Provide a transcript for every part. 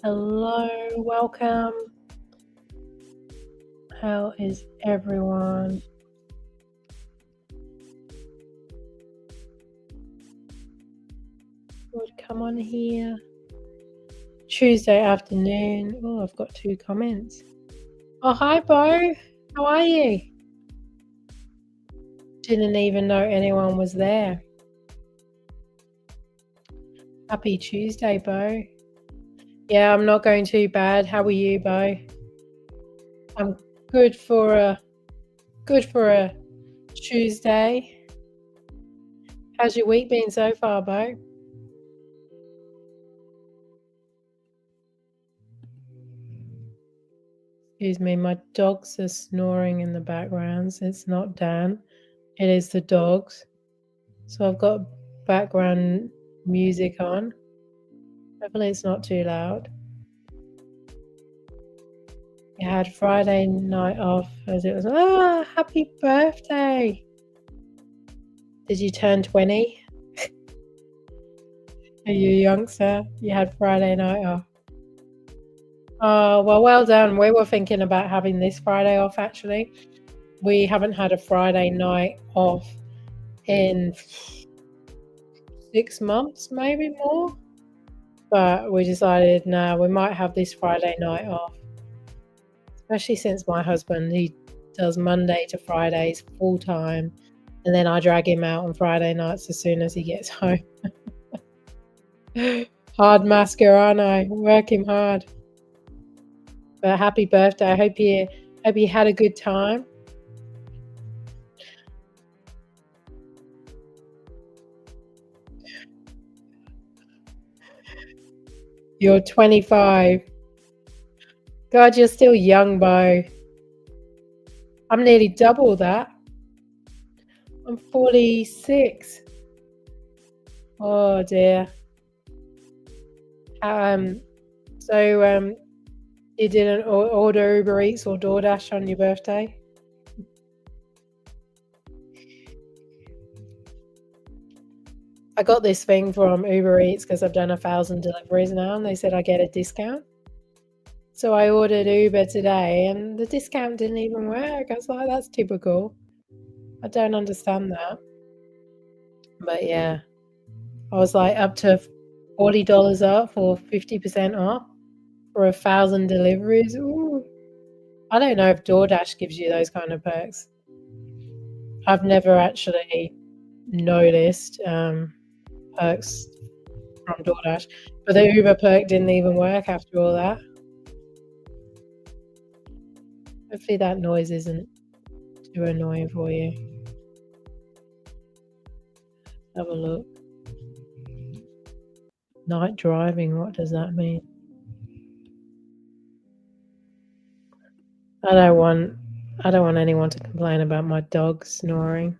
Hello, welcome. How is everyone? Would come on here. Tuesday afternoon. Oh, I've got 2 comments. Oh, hi, Bo. How are you? Didn't even know anyone was there. Happy Tuesday, Bo. Yeah, I'm not going too bad. How are you, Bo? I'm good for a Tuesday. How's your week been so far, Bo? Excuse me, my dogs are snoring in the background. It's not Dan, it is the dogs. So I've got background music on. Hopefully it's not too loud. I had Friday night off as it was, happy birthday. Did you turn 20? Are you a youngster? You had Friday night off. Oh, well done. We were thinking about having this Friday off, actually. We haven't had a Friday night off in 6 months, maybe more. But we decided, no, we might have this Friday night off. Especially since my husband, he does Monday to Fridays full time. And then I drag him out on Friday nights as soon as he gets home. Hard masker, aren't I? Working hard. But happy birthday. I hope you had a good time. You're 25. God, you're still young, Bo. I'm nearly double that. I'm 46. Oh dear. So you didn't order Uber Eats or DoorDash on your birthday? I got this thing from Uber Eats because I've done 1,000 deliveries now, and they said I get a discount. So I ordered Uber today, and the discount didn't even work. I was like, that's typical. I don't understand that. But yeah, I was like up to $40 off or 50% off for 1,000 deliveries. Ooh. I don't know if DoorDash gives you those kind of perks. I've never actually noticed perks from DoorDash, but the Uber perk didn't even work after all that. Hopefully that noise isn't too annoying for you. Have a look. Night driving, what does that mean? I don't want anyone to complain about my dog snoring.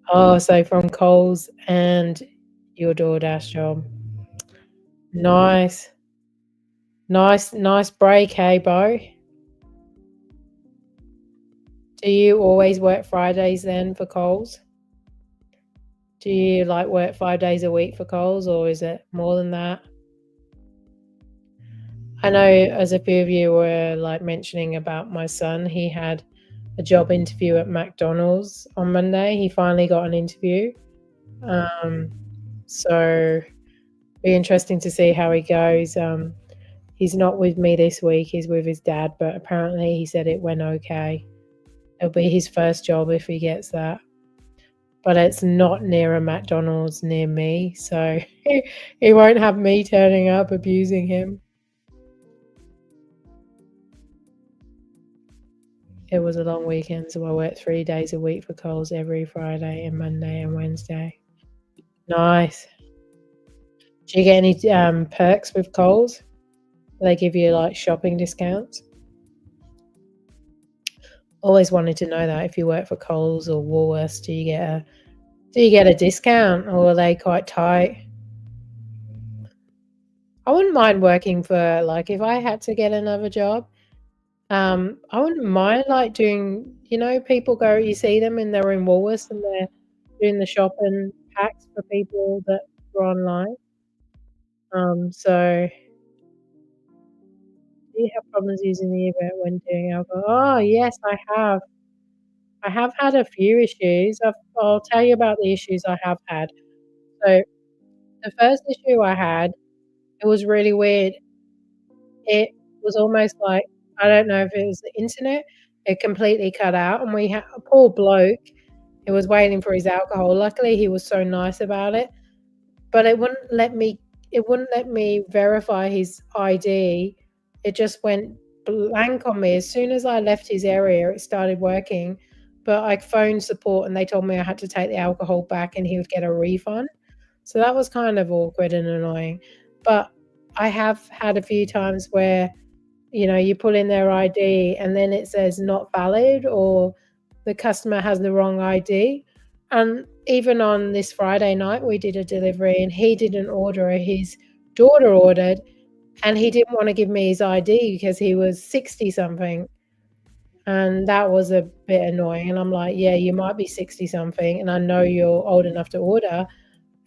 Oh, so from Coles and your DoorDash job. Nice break, hey, Bo. Do you always work Fridays then for Coles? Do you like work 5 days a week for Coles, or is it more than that? I know as a few of you were like mentioning about my son, he had a job interview at McDonald's on Monday. He finally got an interview. So be interesting to see how he goes. He's not with me this week, he's with his dad, but apparently he said it went okay. It'll be his first job if he gets that. But it's not near a McDonald's near me, so he won't have me turning up abusing him. It was a long weekend, so I worked 3 days a week for Coles every Friday and Monday and Wednesday. Nice. Do you get any perks with Coles? They give you like shopping discounts? Always wanted to know that if you work for Coles or Woolworths, do you get a discount, or are they quite tight? I wouldn't mind working for, like, if I had to get another job, I wouldn't mind like doing, people go, you see them and they're in Woolworths and they're doing the shopping packs for people that were online. So do you have problems using the Uber when doing alcohol? Oh, yes, I have. I have had a few issues. I'll tell you about the issues I have had. So the first issue I had, it was really weird. It was almost like, I don't know if it was the internet, it completely cut out, and we had a poor bloke who was waiting for his alcohol. Luckily, he was so nice about it, but it wouldn't let me verify his ID. It just went blank on me. As soon as I left his area, it started working, but I phoned support and they told me I had to take the alcohol back and he would get a refund. So that was kind of awkward and annoying. But I have had a few times where, you put in their ID and then it says not valid or the customer has the wrong ID. And even on this Friday night, we did a delivery and he didn't order, his daughter ordered, and he didn't want to give me his ID because he was 60 something. And that was a bit annoying. And I'm like, yeah, you might be 60 something, and I know you're old enough to order.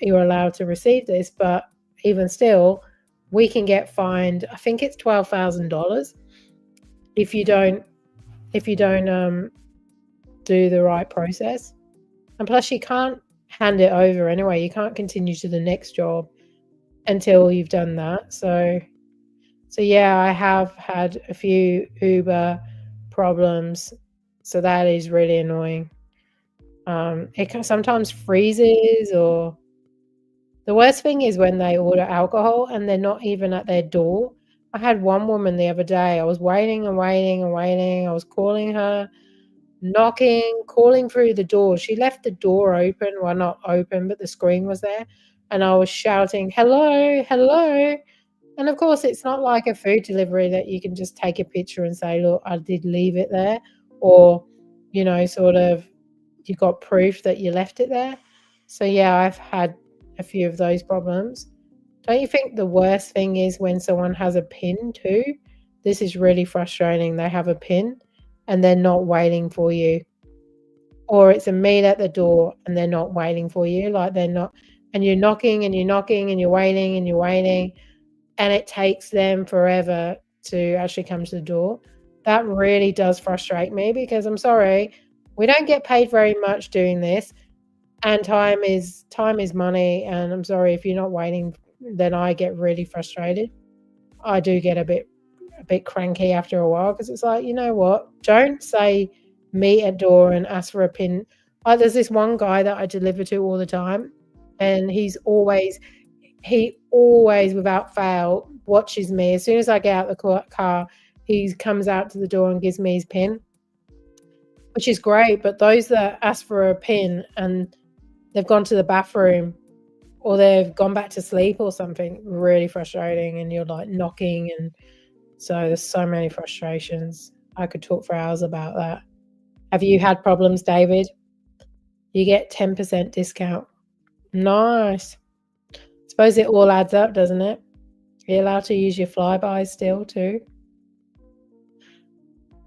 You're allowed to receive this, but even still, we can get fined. I think it's $12,000 if you don't do the right process. And plus, you can't hand it over anyway. You can't continue to the next job until you've done that. So yeah, I have had a few Uber problems. So that is really annoying. It can sometimes freezes, or the worst thing is when they order alcohol and they're not even at their door. I had one woman the other day. I was waiting and waiting and waiting. I was calling her, knocking, calling through the door. She left the door open, well, not open, but the screen was there. And I was shouting, hello, hello. And of course, it's not like a food delivery that you can just take a picture and say, look, I did leave it there. Or, sort of, you got proof that you left it there. So, yeah, I've had a few of those problems. Don't you think the worst thing is when someone has a PIN too? This is really frustrating. They have a PIN and they're not waiting for you. Or it's a meet at the door and they're not waiting for you. Like they're not, and you're knocking and you're knocking and you're waiting and you're waiting, and it takes them forever to actually come to the door. That really does frustrate me because I'm sorry, we don't get paid very much doing this, and time is money, and I'm sorry if you're not waiting, then I get really frustrated. I do get a bit cranky after a while because it's like, you know what? Don't say meet at door and ask for a pin. Like there's this one guy that I deliver to all the time, and he always without fail watches me. As soon as I get out the car, he comes out to the door and gives me his pin, which is great. But those that ask for a pin and they've gone to the bathroom or they've gone back to sleep or something, really frustrating. And you're like knocking, and so there's so many frustrations. I could talk for hours about that. Have you had problems, David? You get 10% discount. Nice. Suppose it all adds up, doesn't it? You're allowed to use your flybys still too.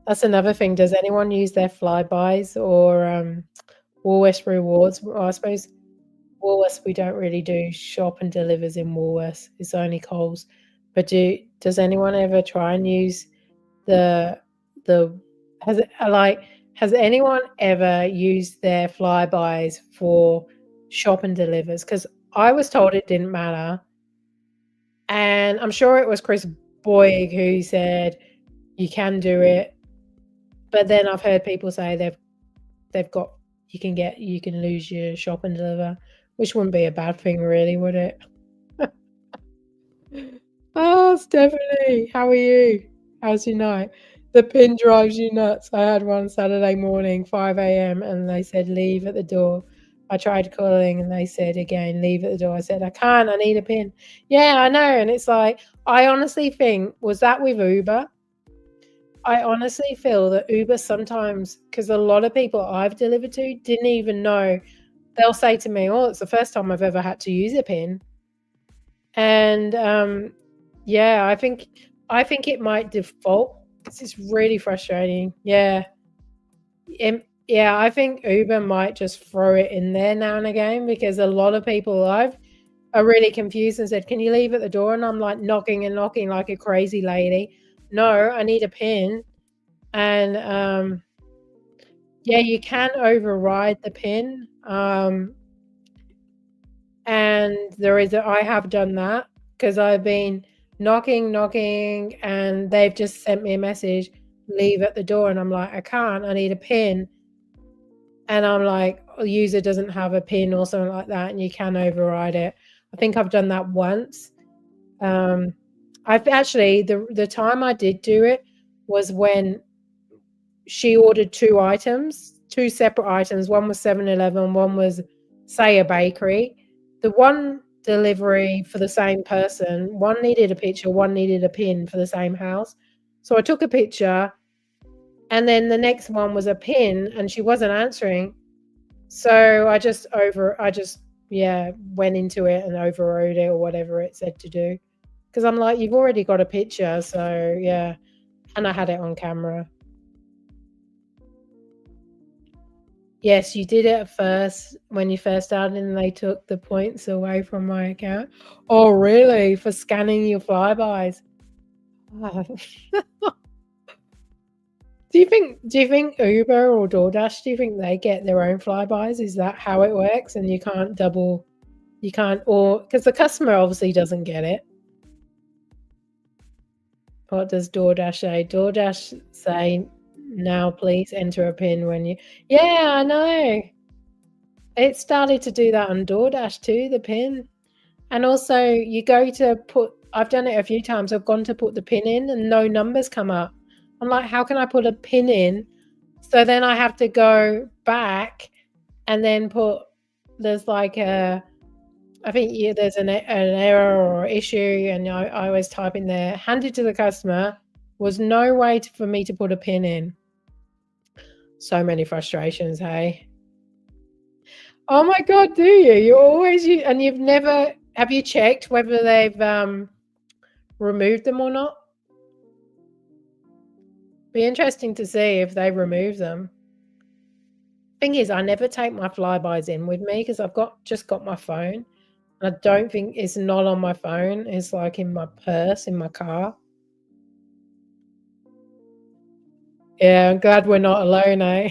That's another thing. Does anyone use their flybys or Woolworths rewards? Well, I suppose Woolworths, we don't really do shop and delivers in Woolworths. It's only Coles. But does anyone ever try and use the has anyone ever used their flybys for shop and delivers? Because I was told it didn't matter, and I'm sure it was Chris Boyd who said you can do it, but then I've heard people say they've got you can lose your shop and deliver, which wouldn't be a bad thing, really, would it? Oh, Stephanie, how are you? How's your night? The pin drives you nuts. I had one Saturday morning, 5 a.m., and they said, leave at the door. I tried calling and they said again, leave at the door. I said, I can't, I need a pin. Yeah, I know. And it's like, I honestly think, was that with Uber? I honestly feel that Uber sometimes, because a lot of people I've delivered to didn't even know. They'll say to me, oh, it's the first time I've ever had to use a pin. And yeah, I think it might default. This is really frustrating. Yeah. Yeah, I think Uber might just throw it in there now and again because a lot of people are really confused and said, "Can you leave at the door?" And I'm like knocking and knocking like a crazy lady. No, I need a PIN. And yeah, you can override the PIN. And I have done that because I've been knocking, and they've just sent me a message, "Leave at the door," and I'm like, "I can't. I need a PIN." And I'm like, "The user doesn't have a PIN," or something like that, and you can override it. I think I've done that once. I've actually the time I did do it was when she ordered two separate items. One was 7-Eleven, one was, say, a bakery. The one delivery for the same person, one needed a picture, one needed a PIN for the same house. So I took a picture, and then the next one was a PIN, and she wasn't answering. So I just went into it and overrode it or whatever it said to do. Because I'm like, you've already got a picture, so yeah. And I had it on camera. Yes, you did it at first when you first started, and they took the points away from my account. Oh, really? For scanning your flybys? Do you think Uber or DoorDash, do you think they get their own flybys? Is that how it works? And you can't because the customer obviously doesn't get it. What does DoorDash say? DoorDash say, "Now please enter a PIN when you..." Yeah, I know. It started to do that on DoorDash too, the PIN. And also you go to I've done it a few times. I've gone to put the PIN in and no numbers come up. I'm like, how can I put a PIN in? So then I have to go back and then there's like I think there's an error or issue, and I always type in there, handed to the customer, was no way for me to put a PIN in. So many frustrations, hey? Oh my God, do you? You always and you've never, have you checked whether they've removed them or not? Be interesting to see if they remove them. Thing is, I never take my flybys in with me because I've just got my phone. I don't think it's not on my phone. It's like in my purse, in my car. Yeah, I'm glad we're not alone, eh?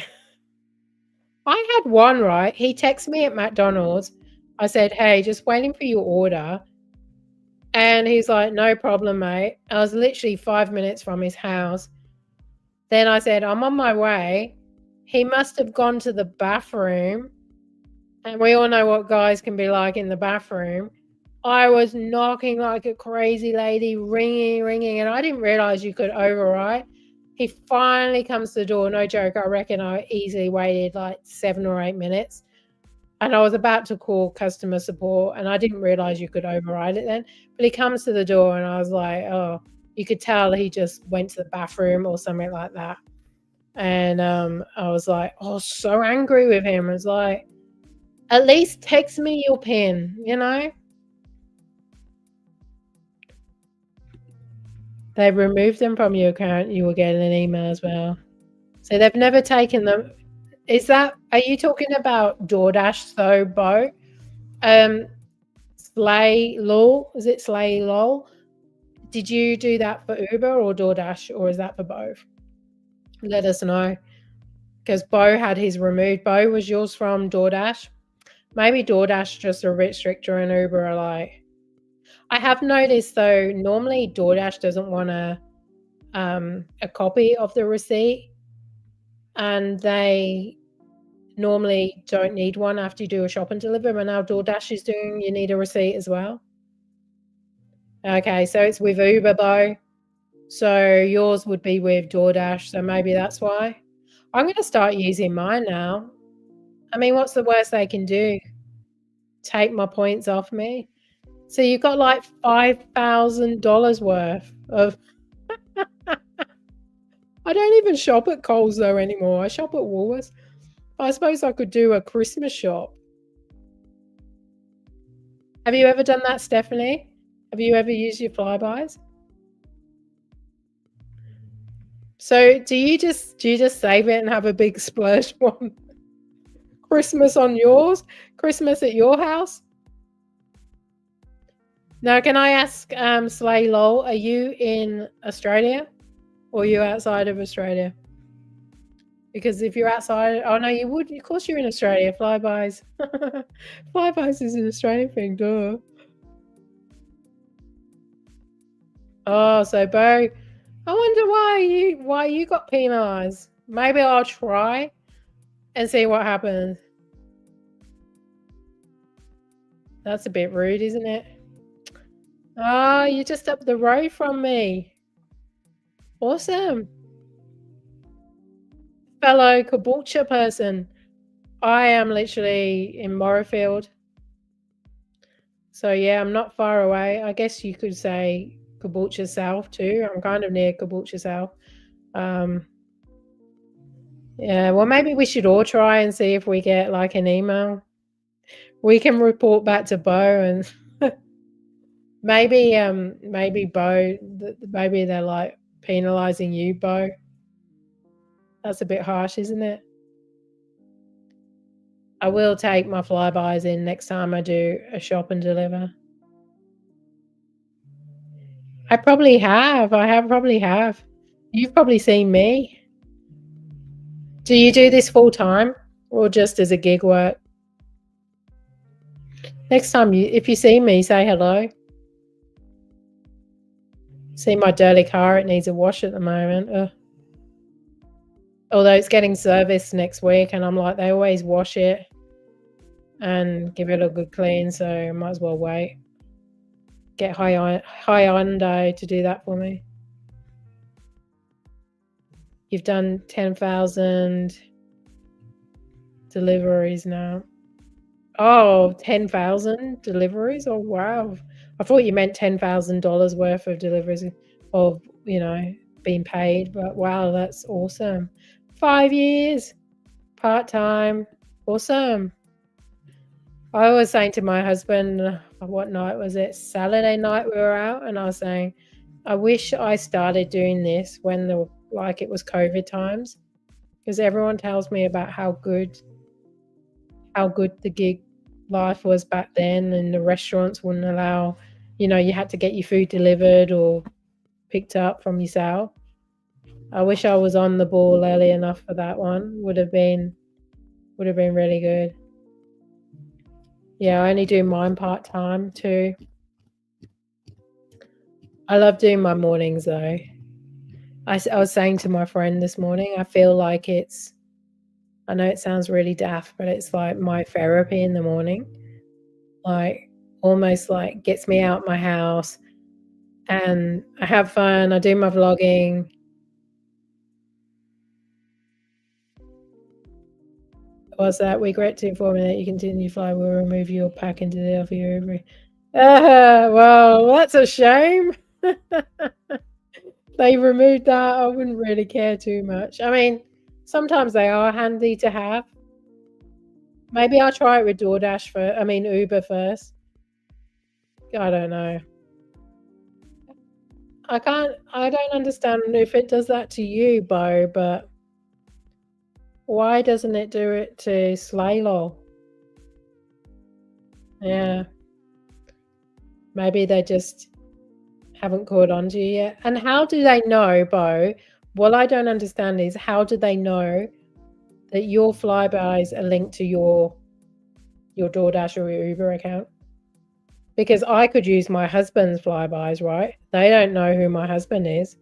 I had one, right? He texted me at McDonald's. I said, "Hey, just waiting for your order." And he's like, "No problem, mate." I was literally 5 minutes from his house. Then I said, "I'm on my way." He must have gone to the bathroom. And we all know what guys can be like in the bathroom. I was knocking like a crazy lady, ringing, and I didn't realize you could override. He finally comes to the door. No joke, I reckon I easily waited like 7 or 8 minutes. And I was about to call customer support, and I didn't realize you could override it then. But he comes to the door, and I was like, oh, you could tell he just went to the bathroom or something like that. And I was like, oh, so angry with him. I was like, at least text me your PIN, you know? They removed them from your account, you will get an email as well. So they've never taken them. Are you talking about DoorDash though, Bo? Slay Lol, is it Slay Lol? Did you do that for Uber or DoorDash, or is that for both? Let us know. Because Bo had his removed. Bo, was yours from DoorDash? Maybe DoorDash just a bit stricter and Uber are like... I have noticed though, normally DoorDash doesn't want a copy of the receipt, and they normally don't need one after you do a shop and deliver, but now DoorDash is doing, you need a receipt as well. Okay, so it's with Uber, Bo. So yours would be with DoorDash, so maybe that's why. I'm going to start using mine now. I mean, what's the worst they can do? Take my points off me? So you've got like $5,000 worth of... I don't even shop at Coles though anymore. I shop at Woolworths. I suppose I could do a Christmas shop. Have you ever done that, Stephanie? Have you ever used your flybys? So do you just save it and have a big splash one? Christmas on yours? Christmas at your house? Now, can I ask, Slay Lol, are you in Australia or are you outside of Australia? Because if you're outside, oh no, you would. Of course, you're in Australia. Flybys, flybys is an Australian thing, duh. Oh, so Bo, I wonder why you got penalised. Maybe I'll try and see what happens. That's a bit rude, isn't it? Oh, you're just up the road from me. Awesome. Fellow kombucha person. I am literally in Morrowfield. So yeah, I'm not far away. I guess you could say Caboolture South too. I'm kind of near Caboolture South. Yeah, well, maybe we should all try and see if we get like an email. We can report back to Bo and maybe Bo, maybe they're like penalizing you, Bo. That's a bit harsh, isn't it? I will take my flybys in next time I do a shop and deliver. I probably have. Probably have. You've probably seen me. Do you do this full time or just as a gig work? Next time if you see me, say hello. See my dirty car, it needs a wash at the moment. Ugh. Although it's getting serviced next week and I'm like, they always wash it and give it a good clean, so I might as well wait. Get Hyundai to do that for me. You've done 10,000 deliveries now. Oh, 10,000 deliveries? Oh, wow. I thought you meant $10,000 worth of deliveries of, being paid. But wow, that's awesome. 5 years, part-time. Awesome. I was saying to my husband, what night was it? Saturday night we were out, and I was saying, I wish I started doing this when it was COVID times, because everyone tells me about how good the gig life was back then, and the restaurants wouldn't allow, you had to get your food delivered or picked up from yourself. I wish I was on the ball early enough for that one. Would have been really good. Yeah, I only do mine part-time too. I love doing my mornings though. I was saying to my friend this morning, I feel like I know it sounds really daft, but it's like my therapy in the morning. Like almost like gets me out my house and I have fun. I do my vlogging. What's that? We regret to inform you that you continue to fly. We'll remove your pack into the offer your Uber. Well, that's a shame. They removed that. I wouldn't really care too much. I mean, sometimes they are handy to have. Maybe I'll try it with Uber first. I don't know. I don't understand if it does that to you, Bo, but why doesn't it do it to Slaylol? Yeah. Maybe they just haven't caught on to you yet. And how do they know, Bo? What I don't understand is how do they know that your flybys are linked to your DoorDash or your Uber account? Because I could use my husband's flybys, right? They don't know who my husband is.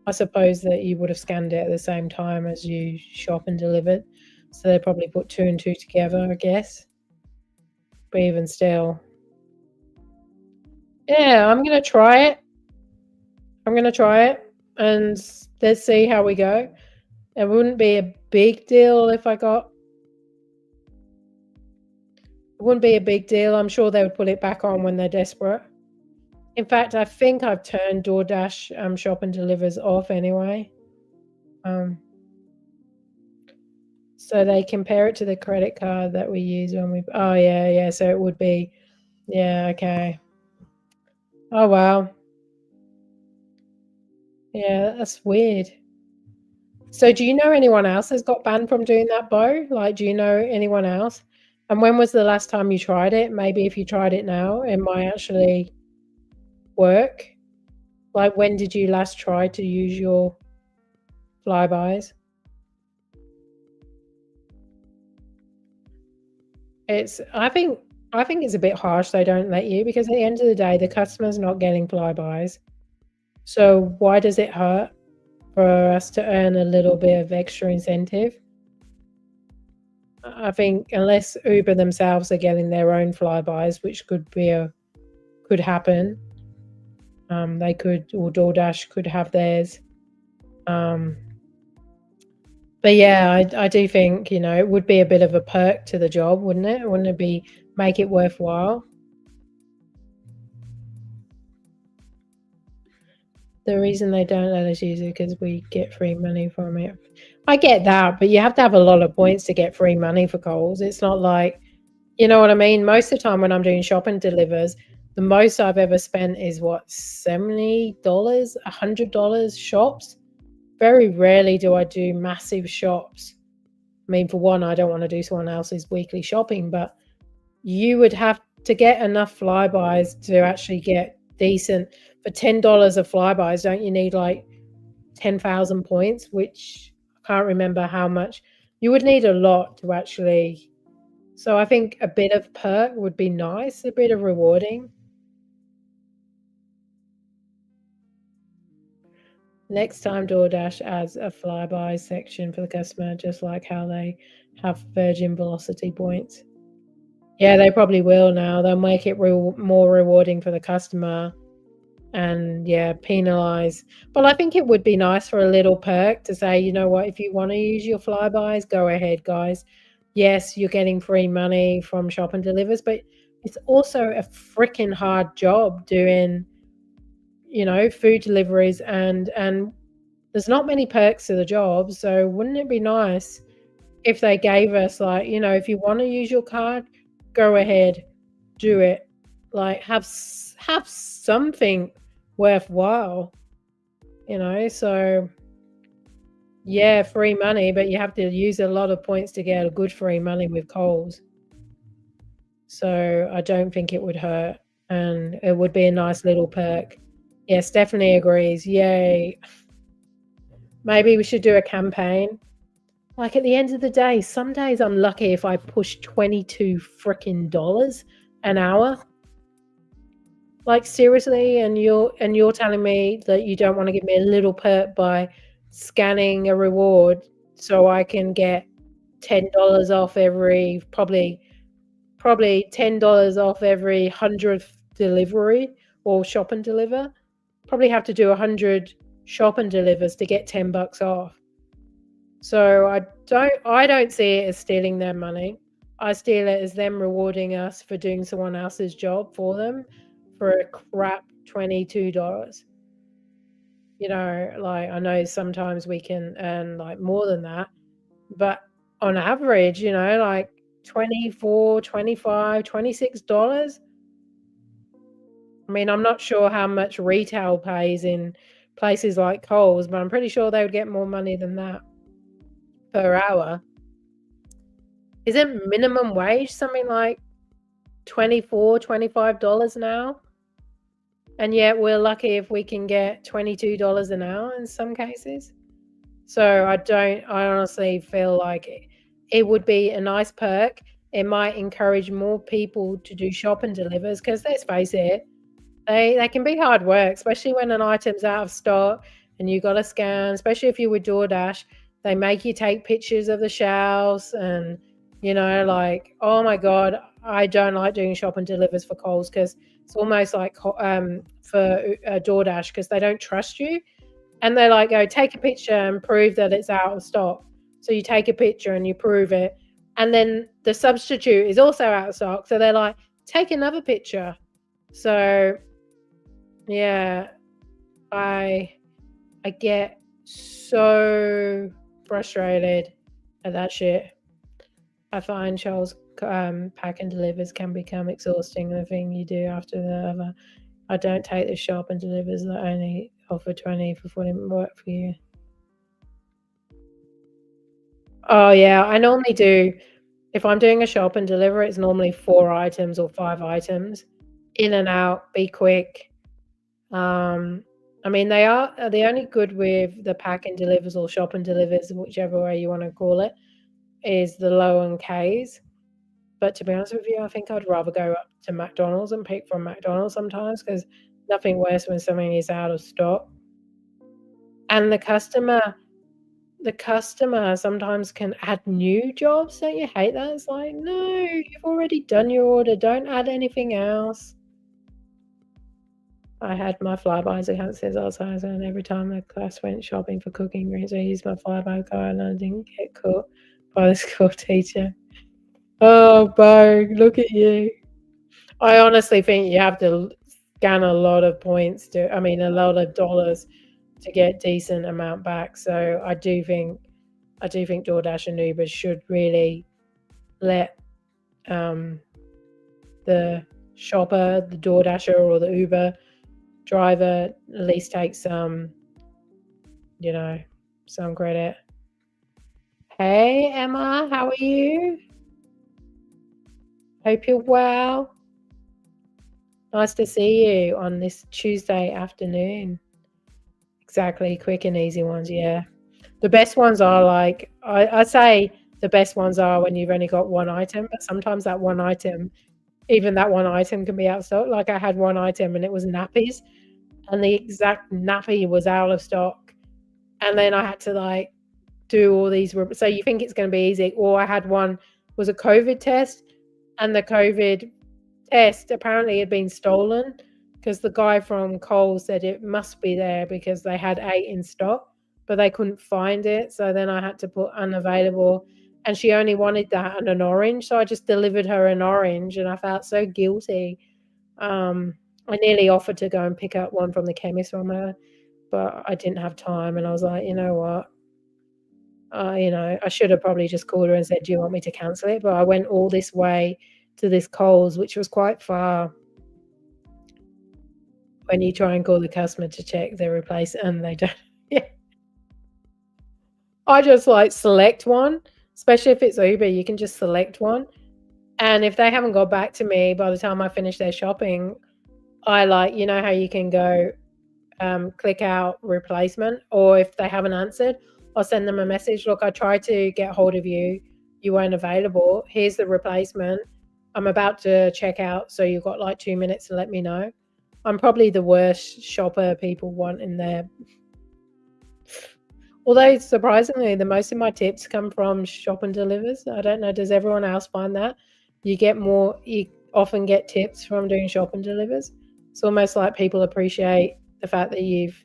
I suppose that you would have scanned it at the same time as you shop and delivered. So they probably put 2 and 2 together, I guess. But even still. Yeah, I'm going to try it. And let's see how we go. It wouldn't be a big deal if I got... It wouldn't be a big deal. I'm sure they would put it back on when they're desperate. In fact, I think I've turned DoorDash shop and delivers off anyway. So they compare it to the credit card that we use when we... Oh, yeah. So it would be... Yeah, okay. Oh, wow. Yeah, that's weird. So do you know anyone else that's got banned from doing that, Bo? Like, do you know anyone else? And when was the last time you tried it? Maybe if you tried it now, it might actually work. Like, when did you last try to use your Flybys? I think it's a bit harsh they don't let you, because at the end of the day, the customer's not getting Flybys. So why does it hurt for us to earn a little bit of extra incentive? I think unless Uber themselves are getting their own Flybys, which could happen, they could, or DoorDash could have theirs. But yeah, I do think, it would be a bit of a perk to the job, wouldn't it? Wouldn't it make it worthwhile? The reason they don't let us use it because we get free money from it. I get that, but you have to have a lot of points to get free money for Coles. It's not like, you know what I mean? Most of the time when I'm doing shop and delivers, the most I've ever spent is what, $70, $100 shops. Very rarely do I do massive shops. I mean, for one, I don't want to do someone else's weekly shopping, but you would have to get enough Flybys to actually get decent. For $10 of Flybys, don't you need like 10,000 points, which I can't remember how much. You would need a lot to actually. So I think a bit of perk would be nice, a bit of rewarding. Next time, DoorDash adds a Flyby section for the customer, just like how they have Virgin Velocity points. Yeah, they probably will now. They'll make it more rewarding for the customer and, yeah, penalize. But I think it would be nice for a little perk to say, you know what, if you want to use your Flybys, go ahead, guys. Yes, you're getting free money from Shop and Delivers, but it's also a freaking hard job doing, food deliveries, and there's not many perks to the job. So wouldn't it be nice if they gave us, like, if you want to use your card, go ahead, do it. Like, have something worthwhile, so yeah, free money, but you have to use a lot of points to get a good free money with Coles. So I don't think it would hurt, and it would be a nice little perk. Yes, definitely agrees. Yay. Maybe we should do a campaign. Like, at the end of the day, some days I'm lucky if I push $22 freaking dollars an hour. Like, seriously, and you're telling me that you don't want to give me a little perk by scanning a reward so I can get $10 off every probably $10 off every 100th delivery or shop and deliver. Probably have to do 100 shop and delivers to get $10 off. So I don't see it as stealing their money. I steal it as them rewarding us for doing someone else's job for them for a crap $22. Like, I know sometimes we can earn like more than that, but on average, like $24, $25, $26. I mean, I'm not sure how much retail pays in places like Coles, but I'm pretty sure they would get more money than that per hour. Isn't minimum wage something like $24, $25 now? And yet we're lucky if we can get $22 an hour in some cases. So I honestly feel like it would be a nice perk. It might encourage more people to do shop and delivers, because let's face it, they can be hard work, especially when an item's out of stock and you got to scan, especially if you're with DoorDash. They make you take pictures of the shelves and, like, oh my God, I don't like doing shop and delivers for Coles, because it's almost like for DoorDash, because they don't trust you. And they're like, go take a picture and prove that it's out of stock. So you take a picture and you prove it. And then the substitute is also out of stock. So they're like, take another picture. So yeah, I get so frustrated at that shit. I find Charles pack and delivers can become exhausting. The thing you do after the other. I don't take the shop and delivers that only offer 20 for 40 work for you. Oh yeah, I normally do If I'm doing a shop and deliver, it's normally 4 items or 5 items. In and out, be quick. I mean, they're only good with the pack and delivers or shop and delivers, whichever way you want to call it, is the low and Ks. But to be honest with you, I think I'd rather go up to McDonald's and pick from McDonald's sometimes because nothing worse when something is out of stock. And the customer sometimes can add new jobs. Don't you hate that? It's like, no, you've already done your order. Don't add anything else. I had my Flybuys account since I was high, and every time the class went shopping for cooking greens, I used my Flybuy card and I didn't get caught by the school teacher. Oh, Bo, look at you. I honestly think you have to scan a lot of points a lot of dollars to get decent amount back. So I do think DoorDash and Uber should really let the shopper, the DoorDasher or the Uber driver at least take some credit. Hey Emma, how are you? Hope you're well. Nice to see you on this Tuesday afternoon. Exactly, quick and easy ones, yeah. The best ones are like, I'd say the best ones are when you've only got one item, but sometimes that one item can be out of stock. Like I had one item and it was nappies, and the exact nappy was out of stock. And then I had to do all these. So you think it's going to be easy. Or I had one was a COVID test, and the COVID test apparently had been stolen because the guy from Coles said it must be there because they had 8 in stock, but they couldn't find it. So then I had to put unavailable, and she only wanted that and an orange. So I just delivered her an orange, and I felt so guilty. I nearly offered to go and pick up one from the chemist from her, but I didn't have time. And I was like, you know what? I should have probably just called her and said, do you want me to cancel it? But I went all this way to this Coles, which was quite far. When you try and call the customer to check their replace, and they don't. Yeah. I just select one, especially if it's Uber, you can just select one. And if they haven't got back to me by the time I finish their shopping, I how you can go click out replacement, or if they haven't answered, I'll send them a message. Look, I tried to get hold of you. You weren't available. Here's the replacement. I'm about to check out, so you've got 2 minutes to let me know. I'm probably the worst shopper people want in there. Although surprisingly, the most of my tips come from shop and delivers. I don't know, does everyone else find that? You often get tips from doing shop and delivers. It's almost like people appreciate the fact that you've,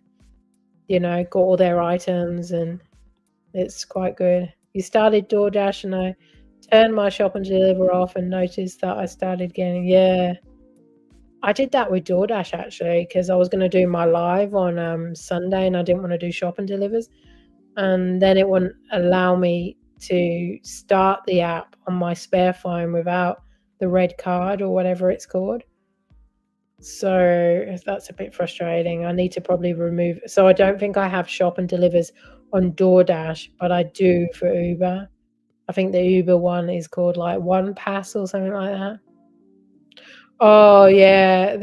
got all their items, and it's quite good. You started DoorDash and I turned my shop and deliver off and noticed that I started getting, I did that with DoorDash actually, because I was going to do my live on Sunday and I didn't want to do shop and delivers. And then it wouldn't allow me to start the app on my spare phone without the red card or whatever it's called. So that's a bit frustrating. I need to probably remove. So I don't think I have shop and delivers on DoorDash, but I do for Uber. I think the Uber one is called One Pass or something like that. Oh yeah,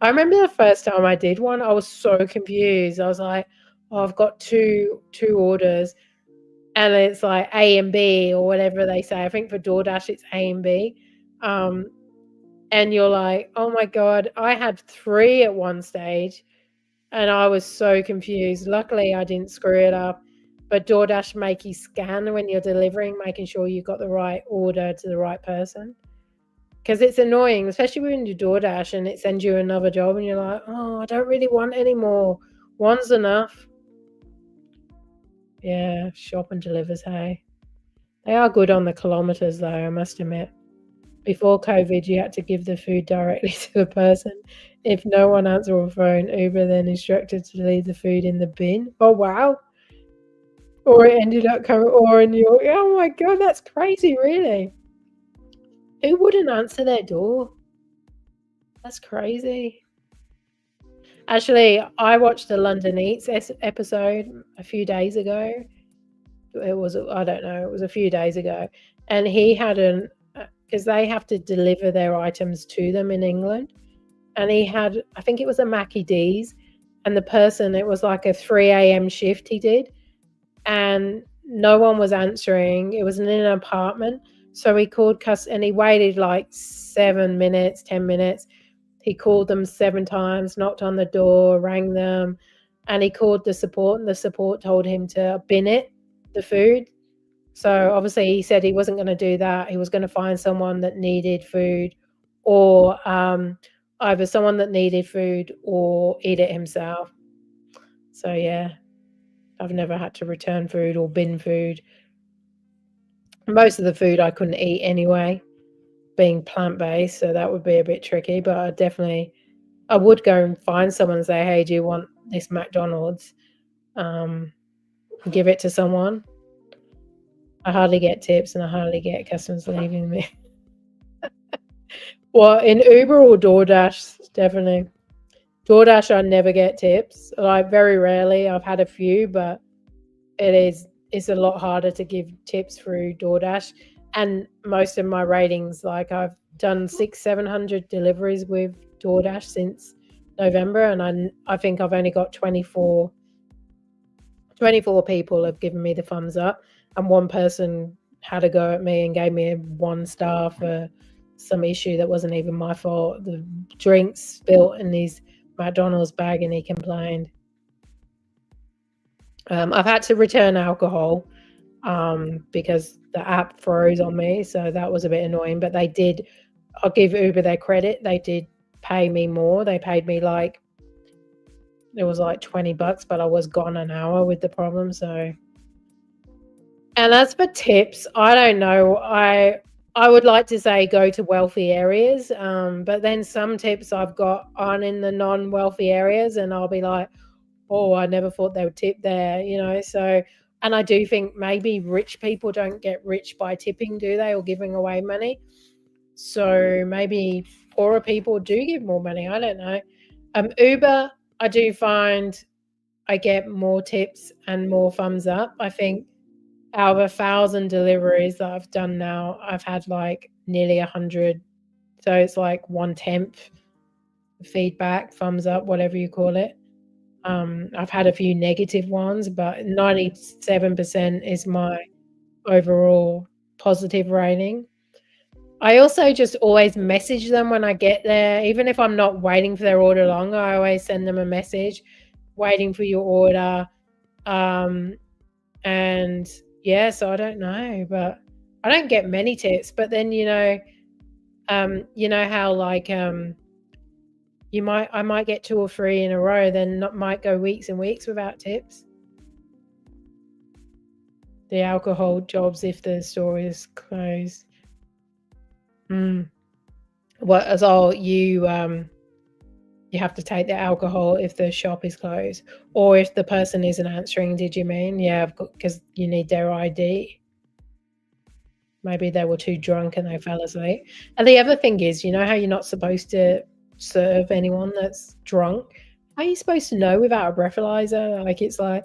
I remember the first time I did one, I was so confused. I was like, oh, I've got two orders, and it's A and B or whatever they say. I think for DoorDash it's A and B. And you're like, oh my God, I had 3 at one stage and I was so confused. Luckily, I didn't screw it up. But DoorDash make you scan when you're delivering, making sure you got the right order to the right person. Because it's annoying, especially when you DoorDash and it sends you another job and you're like, oh, I don't really want any more. One's enough. Yeah, shop and delivers, hey. They are good on the kilometers though, I must admit. Before COVID, you had to give the food directly to the person. If no one answered the phone, Uber then instructed to leave the food in the bin. Oh, wow. Or it ended up coming, oh my God, that's crazy, really. Who wouldn't answer their door? That's crazy. Actually, I watched the London Eats episode a few days ago. it was, I don't know, it was a few days ago, and he had because they have to deliver their items to them in England, and he had, I think it was a Mackie D's, and the person, it was like a 3 a.m. shift he did, and no one was answering. It was in an apartment, so he called and he waited like 7 minutes, 10 minutes. He called them 7 times, knocked on the door, rang them, and he called the support, and the support told him to bin it, the food. So obviously he said he wasn't going to do that. He was going to find someone that needed food, or either someone that needed food or eat it himself. So yeah, I've never had to return food or bin food. Most of the food I couldn't eat anyway, being plant-based, so that would be a bit tricky, but I would go and find someone and say, hey, do you want this McDonald's? Give it to someone. I hardly get tips, and I hardly get customers leaving me. Well, in Uber or DoorDash, definitely. DoorDash, I never get tips. Like, very rarely. I've had a few, but it's a lot harder to give tips through DoorDash. And most of my ratings, like, I've done 600-700 deliveries with DoorDash since November, and I think I've only got 24 people have given me the thumbs up, and one person had a go at me and gave me a 1 star for some issue that wasn't even my fault. The drinks spilt in his McDonald's bag, and he complained. I've had to return alcohol because the app froze on me, so that was a bit annoying. But I'll give Uber their credit, they did pay me more. They paid me like, it was like $20, but I was gone an hour with the problem. So, and as for tips, I don't know. I would like to say go to wealthy areas, but then some tips I've got aren't in the non-wealthy areas, and I'll be like, oh, I never thought they would tip there, so, and I do think maybe rich people don't get rich by tipping, do they, or giving away money? So maybe poorer people do give more money. I don't know. Uber, I do find I get more tips and more thumbs up. I think out of 1,000 deliveries that I've done now, I've had like nearly 100. So it's like 1/10 feedback, thumbs up, whatever you call it. I've had a few negative ones, but 97% is my overall positive rating. I also just always message them when I get there, even if I'm not waiting for their order long. I always send them a message, waiting for your order. And yeah, so I don't know, but I don't get many tips. But then how like I might get 2 or 3 in a row, then might go weeks and weeks without tips. The alcohol jobs if the store is closed. What as all you have to take the alcohol if the shop is closed, or if the person isn't answering, did you mean? Yeah, because you need their ID. Maybe they were too drunk and they fell asleep. And the other thing is, how you're not supposed to serve anyone that's drunk? How are you supposed to know without a breathalyzer? Like, it's like,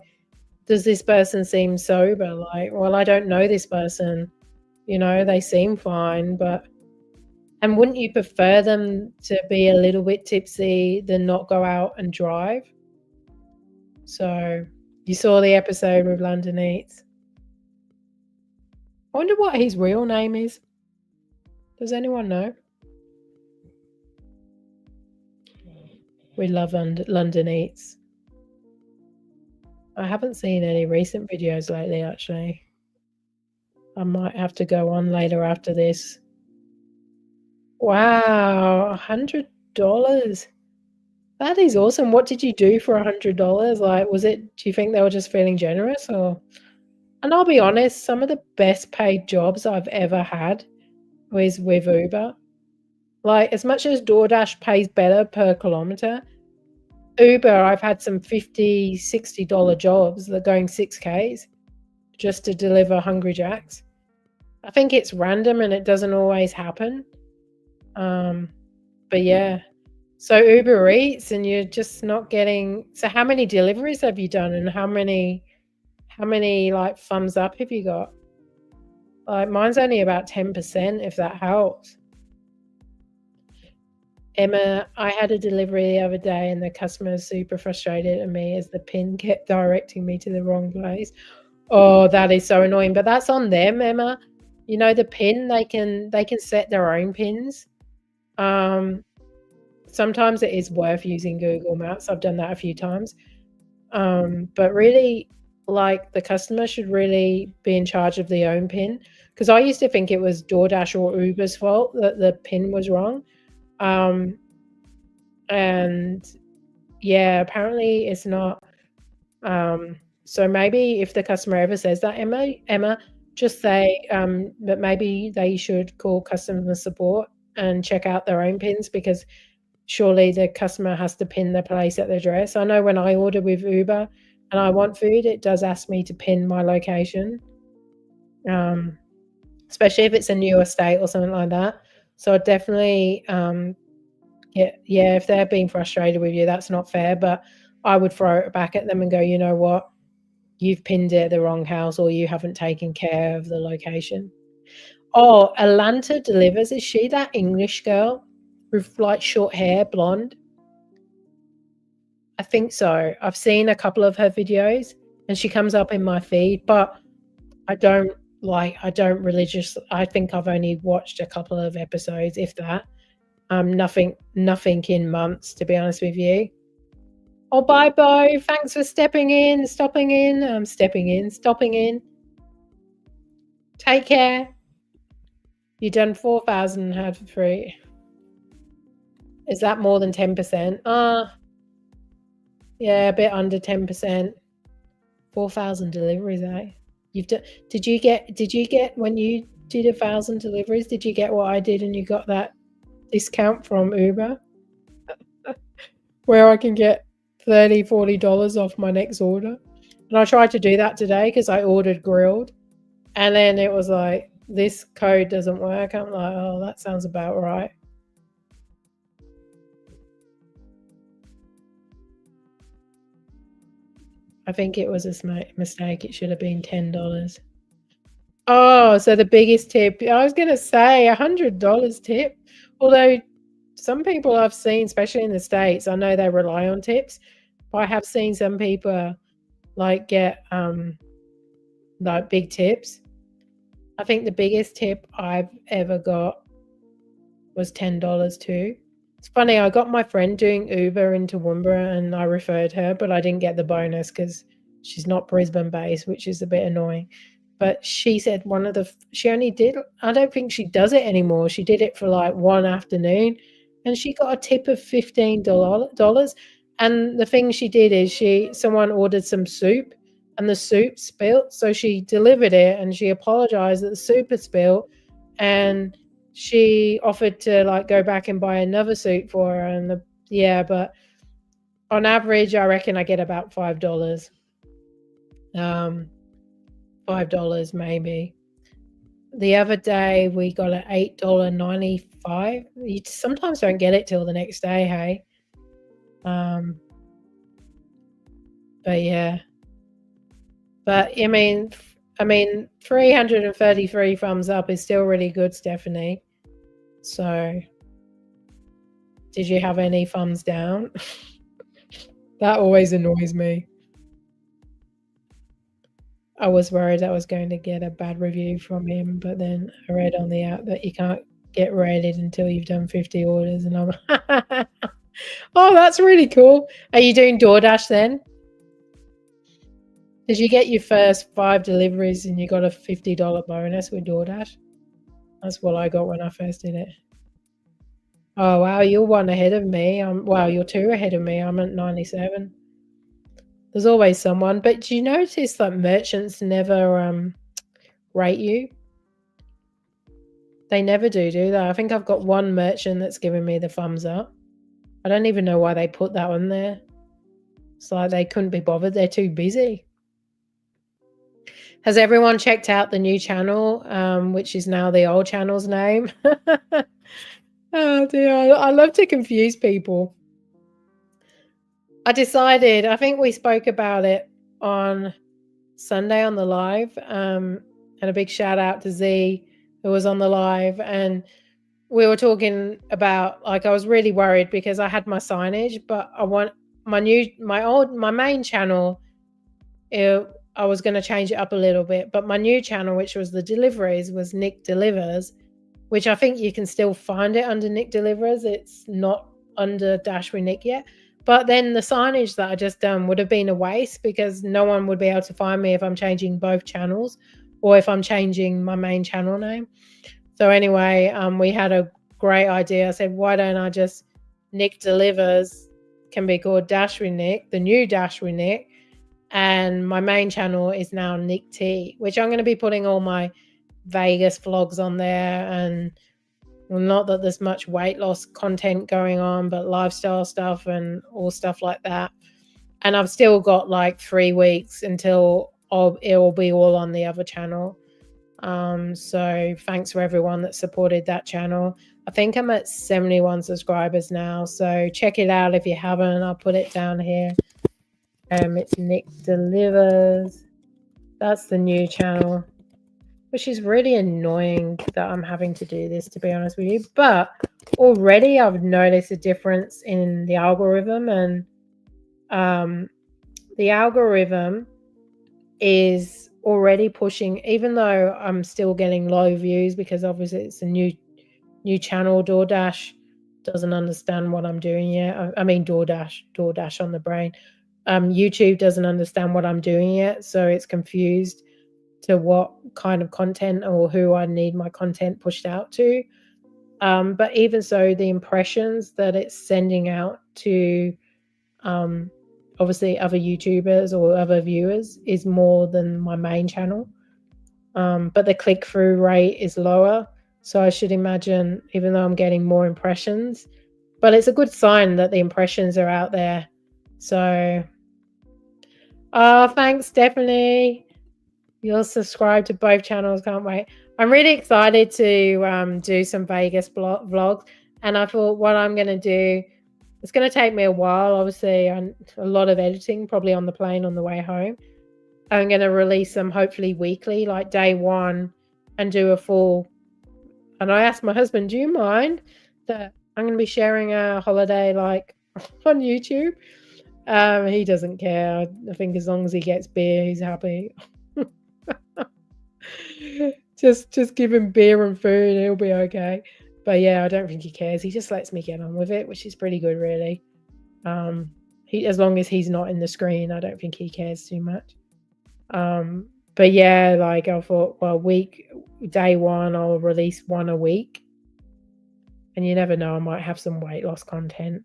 does this person seem sober? Like, well, I don't know this person. They seem fine, but... And wouldn't you prefer them to be a little bit tipsy than not go out and drive? So, you saw the episode with London Eats. I wonder what his real name is. Does anyone know? We love London Eats. I haven't seen any recent videos lately, actually. I might have to go on later after this. Wow, $100. That is awesome. What did you do for $100? Like, do you think they were just feeling generous, or? And I'll be honest, some of the best paid jobs I've ever had was with Uber. Like, as much as DoorDash pays better per kilometer, Uber, I've had some $50, $60 jobs that are going 6Ks just to deliver Hungry Jacks. I think it's random and it doesn't always happen. But yeah, so Uber Eats, and you're just not getting. So how many deliveries have you done, and how How many like thumbs up have you got? Like mine's only about 10%, if that helps. Emma, I had a delivery the other day and the customer was super frustrated at me as the pin kept directing me to the wrong place. Oh, that is so annoying, but that's on them, Emma. You know, the pin, they can set their own pins. Sometimes it is worth using Google Maps. I've done that a few times. But really, like, the customer should really be in charge of their own pin, because I used to think it was DoorDash or Uber's fault that the pin was wrong. And yeah, apparently it's not. So maybe if the customer ever says that, Emma, just say that maybe they should call customer support and check out their own pins, because surely the customer has to pin the place at the address. I know when I order with Uber and I want food, it does ask me to pin my location, especially if it's a new estate or something like that. So definitely, yeah, if they're being frustrated with you, that's not fair. But I would throw it back at them and go, you know what? You've pinned it at the wrong house, or you haven't taken care of the location. Oh, Atlanta Delivers. Is she that English girl with like short hair, blonde? I think so. I've seen a couple of her videos and she comes up in my feed, but I don't I think I've only watched a couple of episodes, if that. Nothing in months, to be honest with you. Oh, bye, Bo. Thanks for stopping in. Take care. You done 4,000 had for free. Is that more than 10%? Yeah, a bit under 10%. 4,000 deliveries, eh? Did you get when you did 1,000 deliveries? Did you get what I did and you got that discount from Uber, where I can get $30-40 off my next order? And I tried to do that today because I ordered grilled, and then it was like, this code doesn't work. I'm like, oh, that sounds about right. I think it was a mistake. It should have been $10. Oh, so the biggest tip. I was going to say $100 tip. Although some people I've seen, especially in the States, I know they rely on tips, but I have seen some people like get like big tips. I think the biggest tip I've ever got was $10 too. It's funny, I got my friend doing Uber into Toowoomba and I referred her, but I didn't get the bonus because she's not Brisbane based, which is a bit annoying. But she said she only did, I don't think she does it anymore. She did it for like one afternoon and she got a tip of $15. And the thing she did is someone ordered some soup and the soup spilt. So she delivered it and she apologized that the soup had spilt, and she offered to like go back and buy another soup for her. And but on average, I reckon I get about $5. $5 maybe. The other day we got an $8.95. You sometimes don't get it till the next day, hey. But yeah. But I mean 333 thumbs up is still really good, Stephanie. So did you have any thumbs down? That always annoys me. I was worried I was going to get a bad review from him, but then I read on the app that you can't get rated until you've done 50 orders, and I'm oh, that's really cool. Are you doing DoorDash then? Did you get your first 5 deliveries and you got a $50 bonus with DoorDash? That's what I got when I first did it. Oh, wow, you're 1 ahead of me. Wow, you're 2 ahead of me. I'm at 97. There's always someone. But do you notice that merchants never rate you? They never do they? I think I've got one merchant that's given me the thumbs up. I don't even know why they put that on there. It's like they couldn't be bothered. They're too busy. Has everyone checked out the new channel, which is now the old channel's name? Oh dear, I love to confuse people. I think we spoke about it on Sunday on the live. And a big shout out to Z, who was on the live. And we were talking about, like, I was really worried because I had my signage, but I want my main channel. I was going to change it up a little bit, but my new channel, which was the deliveries, was Nic Delivers, which I think you can still find it under Nic Delivers. It's not under Dash with Nic yet. But then the signage that I just done would have been a waste because no one would be able to find me if I'm changing both channels or if I'm changing my main channel name. So anyway, we had a great idea. I said, why don't I just Nic Delivers can be called Dash with Nic, the new Dash with Nic. And my main channel is now Nic T, which I'm going to be putting all my Vegas vlogs on there. And well, not that there's much weight loss content going on, but lifestyle stuff and all stuff like that. And I've still got like 3 weeks until it will be all on the other channel. So thanks for everyone that supported that channel. I think I'm at 71 subscribers now, so check it out if you haven't. I'll put it down here. It's Nic Delivers. That's the new channel, which is really annoying that I'm having to do this, to be honest with you. But already I've noticed a difference in the algorithm, and the algorithm is already pushing, even though I'm still getting low views because obviously it's a new channel. DoorDash doesn't understand what I'm doing yet. I mean DoorDash on the brain. YouTube doesn't understand what I'm doing yet, so it's confused to what kind of content or who I need my content pushed out to. But even so, the impressions that it's sending out to obviously other YouTubers or other viewers is more than my main channel. But the click-through rate is lower. So I should imagine, even though I'm getting more impressions, but it's a good sign that the impressions are out there. So, thanks, Stephanie. You'll subscribe to both channels. Can't wait. I'm really excited to do some Vegas vlogs. And I thought what I'm going to do, it's going to take me a while. Obviously, a lot of editing, probably on the plane on the way home. I'm going to release them hopefully weekly, like day one, and do a full. And I asked my husband, do you mind that I'm going to be sharing a holiday like on YouTube? He doesn't care. I think as long as he gets beer, he's happy. just give him beer and food, he'll be okay. But yeah, I don't think he cares. He just lets me get on with it, which is pretty good, really. As long as he's not in the screen, I don't think he cares too much. But yeah, like I thought, well, day one, I'll release one a week. And you never know, I might have some weight loss content.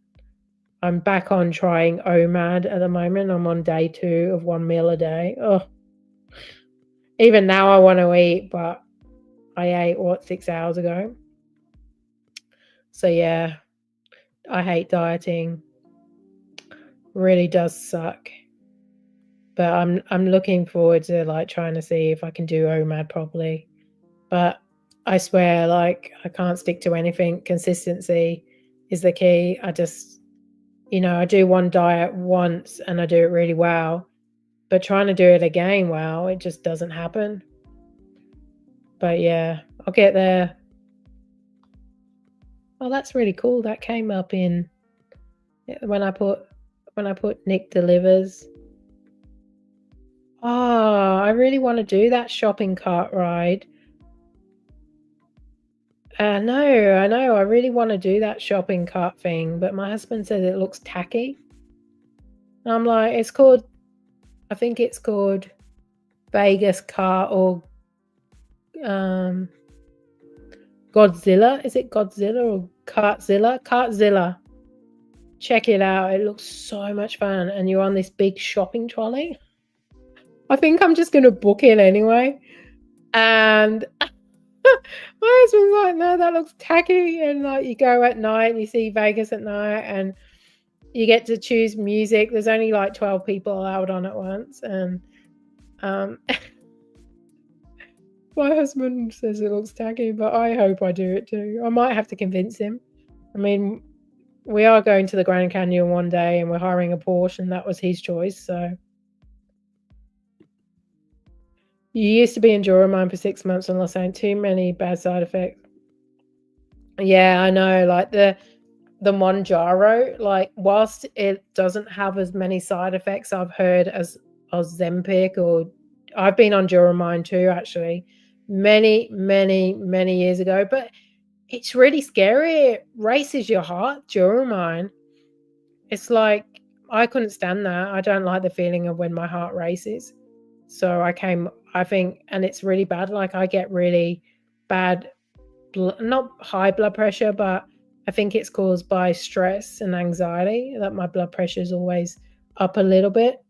I'm back on trying OMAD at the moment. I'm on day 2 of 1 meal a day. Oh, even now I want to eat, but I ate 6 hours ago. So yeah, I hate dieting. Really does suck. But I'm looking forward to like trying to see if I can do OMAD properly. But I swear, like, I can't stick to anything. Consistency is the key. I just, I do one diet once and I do it really well. But trying to do it again, well, it just doesn't happen. But yeah, I'll get there. Oh, that's really cool. That came up in when I put Nic Delivers. Oh, I really want to do that shopping cart ride. No, I know. I really want to do that shopping cart thing, but my husband says it looks tacky. And I'm like, I think it's called Vegas Cart or Godzilla. Is it Godzilla or Cartzilla? Cartzilla. Check it out. It looks so much fun. And you're on this big shopping trolley. I think I'm just going to book it anyway. And my husband's like, no, that looks tacky. And like, you go at night and you see Vegas at night and you get to choose music. There's only like 12 people allowed on at once. And my husband says it looks tacky, but I hope I do it too. I might have to convince him. I mean, we are going to the Grand Canyon one day and we're hiring a Porsche, and that was his choice. So You used to be in Duromine for 6 months and lost out. Too many bad side effects. Yeah, I know, like, the Mounjaro, like, whilst it doesn't have as many side effects I've heard as Ozempic, or I've been on Duromine too, actually, many, many, many years ago, but it's really scary. It races your heart, Duromine. It's like, I couldn't stand that. I don't like the feeling of when my heart races. So I think, and it's really bad. Like, I get really bad, not high blood pressure, but I think it's caused by stress and anxiety that my blood pressure is always up a little bit.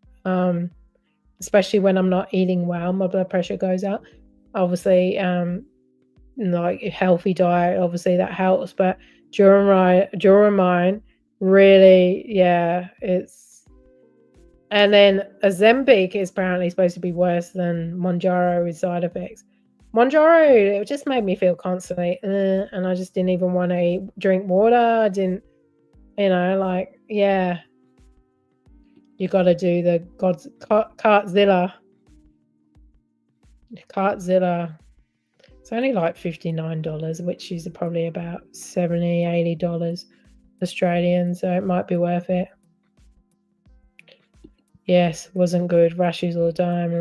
Especially when I'm not eating well, my blood pressure goes up. Obviously, like a healthy diet, obviously that helps, but Duromine really, yeah, it's. And then Ozempic is apparently supposed to be worse than Mounjaro with side effects. Mounjaro, it just made me feel constantly, and I just didn't even want to drink water. I didn't, like, yeah, you got to do the Cartzilla. It's only like $59, which is probably about $70-$80 Australian, so it might be worth it. Yes, wasn't good. Rashes all the time.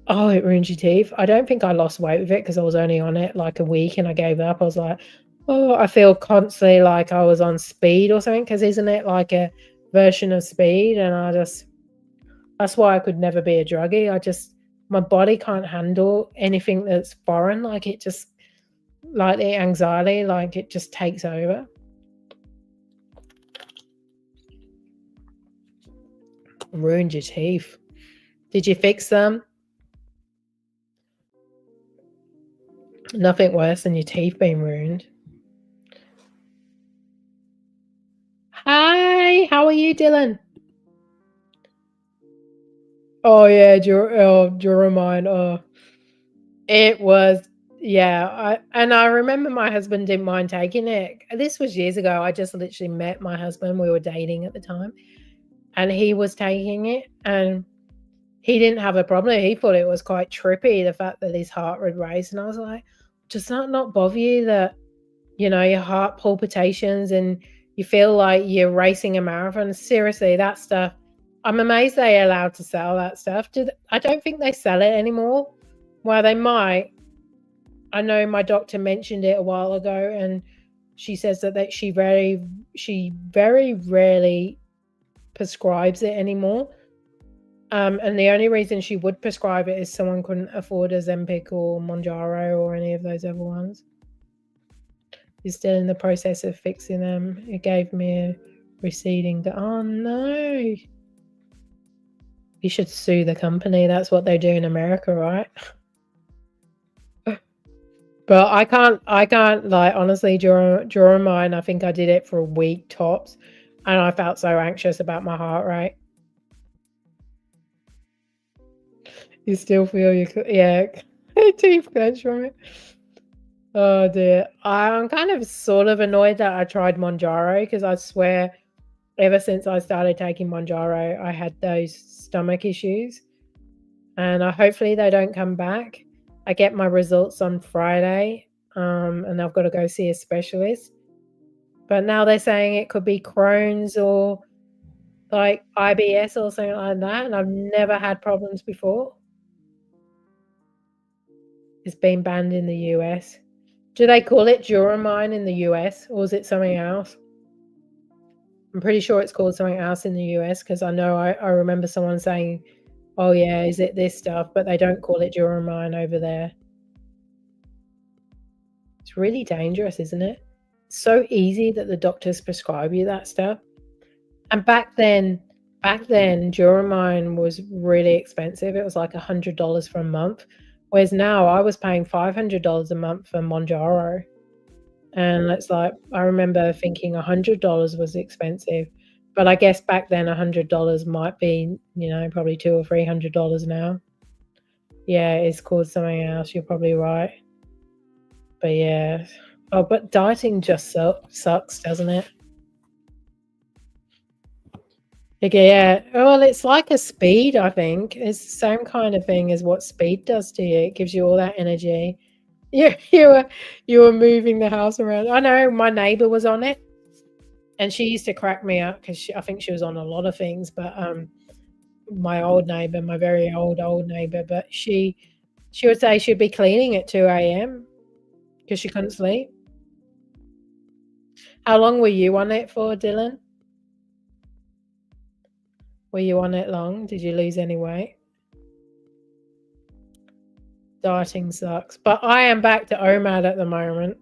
Oh, it ruins your teeth. I don't think I lost weight with it because I was only on it like a week and I gave up. I was like, oh, I feel constantly like I was on speed or something, because isn't it like a version of speed? And that's why I could never be a druggie. My body can't handle anything that's foreign. Like, it just, like the anxiety, like it just takes over. Ruined your teeth. Did you fix them? Nothing worse than your teeth being ruined. Hi, how are you, Dylan? Oh yeah, Duromine. Oh, it was. Yeah, I remember my husband didn't mind taking it. This was years ago. I just literally met my husband. We were dating at the time, and he was taking it, and he didn't have a problem. He thought it was quite trippy, the fact that his heart would race, and I was like, does that not bother you that, your heart palpitations and you feel like you're racing a marathon? Seriously, that stuff. I'm amazed they're allowed to sell that stuff. I don't think they sell it anymore. Well, they might. I know my doctor mentioned it a while ago, and she says that she very rarely prescribes it anymore. And the only reason she would prescribe it is someone couldn't afford Ozempic or Mounjaro or any of those other ones. He's still in the process of fixing them. It gave me a receding. Oh no! You should sue the company. That's what they do in America, right? But I can't, like, honestly, during mine, I think I did it for a week tops, and I felt so anxious about my heart rate. You still feel teeth clench from it. Oh dear. I'm kind of sort of annoyed that I tried Mounjaro, because I swear ever since I started taking Mounjaro, I had those stomach issues, and hopefully they don't come back. I get my results on Friday, and I've got to go see a specialist. But now they're saying it could be Crohn's or like IBS or something like that, and I've never had problems before. It's been banned in the US. Do they call it Duromine in the US, or is it something else? I'm pretty sure it's called something else in the US, because I know I remember someone saying, oh yeah, is it this stuff? But they don't call it Duromine over there. It's really dangerous, isn't it? It's so easy that the doctors prescribe you that stuff. And back then, Duromine was really expensive. It was like $100 for a month, whereas now I was paying $500 a month for Mounjaro. And it's like, I remember thinking $100 was expensive, but I guess back then $100 might be, probably $200 or $300 now. Yeah, it's called something else. You're probably right. But yeah. Oh, but dieting just sucks, doesn't it? Okay, yeah. Well, it's like a speed, I think. It's the same kind of thing as what speed does to you. It gives you all that energy. You were moving the house around. I know my neighbor was on it, and she used to crack me up because I think she was on a lot of things. But my old neighbor, my very old neighbor, but she would say she'd be cleaning at 2 a.m. because she couldn't sleep. How long were you on it for, Dylan? Were you on it long? Did you lose any weight? Dieting sucks. But I am back to OMAD at the moment.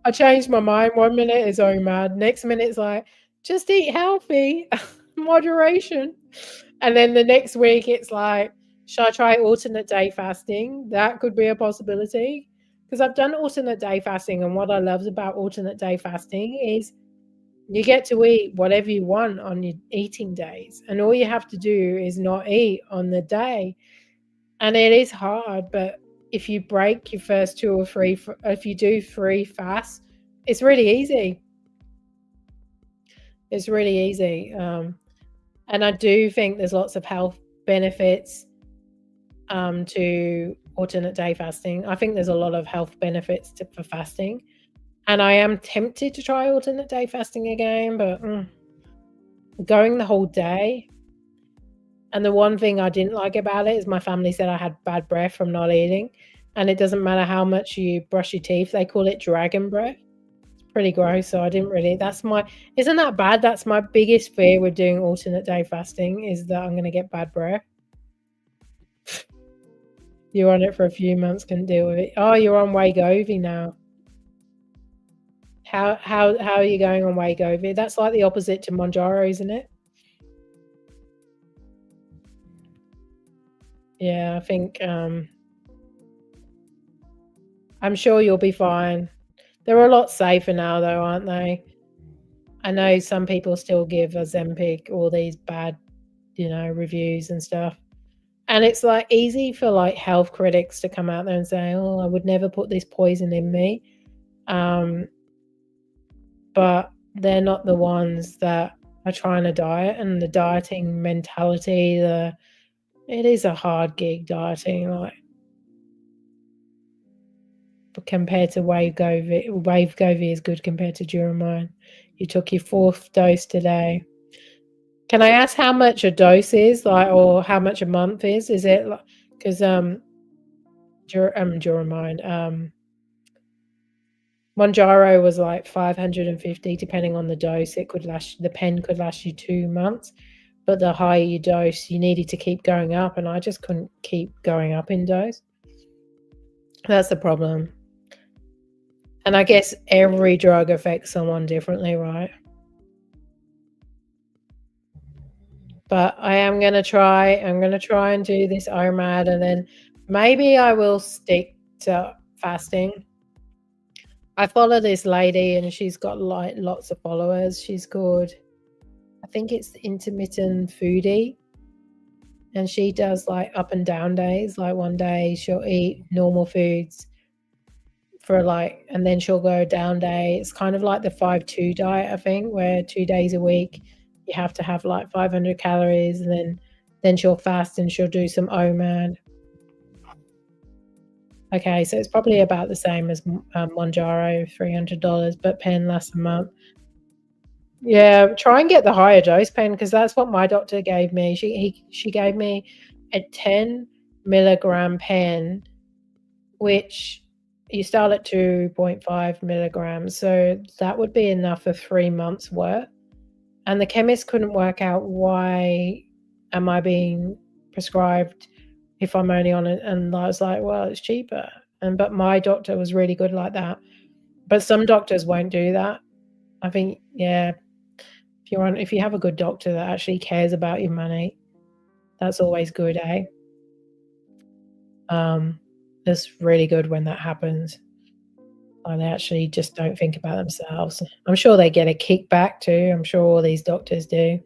I changed my mind. 1 minute is OMAD. Next minute it's like, just eat healthy. Moderation. And then the next week it's like, should I try alternate day fasting? That could be a possibility. Because I've done alternate day fasting, and what I love about alternate day fasting is you get to eat whatever you want on your eating days, and all you have to do is not eat on the day. And it is hard, but if you break your first 2 or 3, if you do 3 fasts, it's really easy. It's really easy. And I do think there's lots of health benefits to alternate day fasting. I think there's a lot of health benefits for fasting. And I am tempted to try alternate day fasting again, but going the whole day. And the one thing I didn't like about it is my family said I had bad breath from not eating. And it doesn't matter how much you brush your teeth, they call it dragon breath. It's pretty gross. So I didn't really, isn't that bad? That's my biggest fear with doing alternate day fasting, is that I'm going to get bad breath. You're on it for a few months, couldn't deal with it. Oh, you're on Wegovy now. How are you going on Wegovy? That's like the opposite to Monjaro, isn't it? Yeah, I think I'm sure you'll be fine. They're a lot safer now, though, aren't they? I know some people still give Ozempic all these bad, reviews and stuff. And it's like easy for like health critics to come out there and say, "Oh, I would never put this poison in me," but they're not the ones that are trying to diet. And the dieting mentality, it is a hard gig dieting, like compared to Wegovy. Wegovy is good compared to Duromine. You took your 4th dose today. Can I ask how much a dose is, like, or how much a month is? Is it like, because Duromine, Monjaro was like 550, depending on the dose. The pen could last you 2 months, but the higher you dose, you needed to keep going up, and I just couldn't keep going up in dose. That's the problem. And I guess every drug affects someone differently, right? But I'm going to try and do this OMAD, and then maybe I will stick to fasting. I follow this lady, and she's got like lots of followers. She's called, I think it's Intermittent Foodie. And she does like up and down days. Like one day she'll eat normal foods and then she'll go down day. It's kind of like the 5-2 diet, I think, where 2 days a week you have to have like 500 calories, and then she'll fast and she'll do some OMAD. Okay, so it's probably about the same as Monjaro, $300, but pen lasts a month. Yeah, try and get the higher dose pen, because that's what my doctor gave me. She gave me a 10 milligram pen, which you start at 2.5 milligrams. So that would be enough for 3 months worth. And the chemist couldn't work out why am I being prescribed if I'm only on it. And I was like, well, it's cheaper. But my doctor was really good like that. But some doctors won't do that. I think, yeah, if you have a good doctor that actually cares about your money, that's always good, eh? It's really good when that happens. And they actually just don't think about themselves. I'm sure they get a kickback too. I'm sure all these doctors do.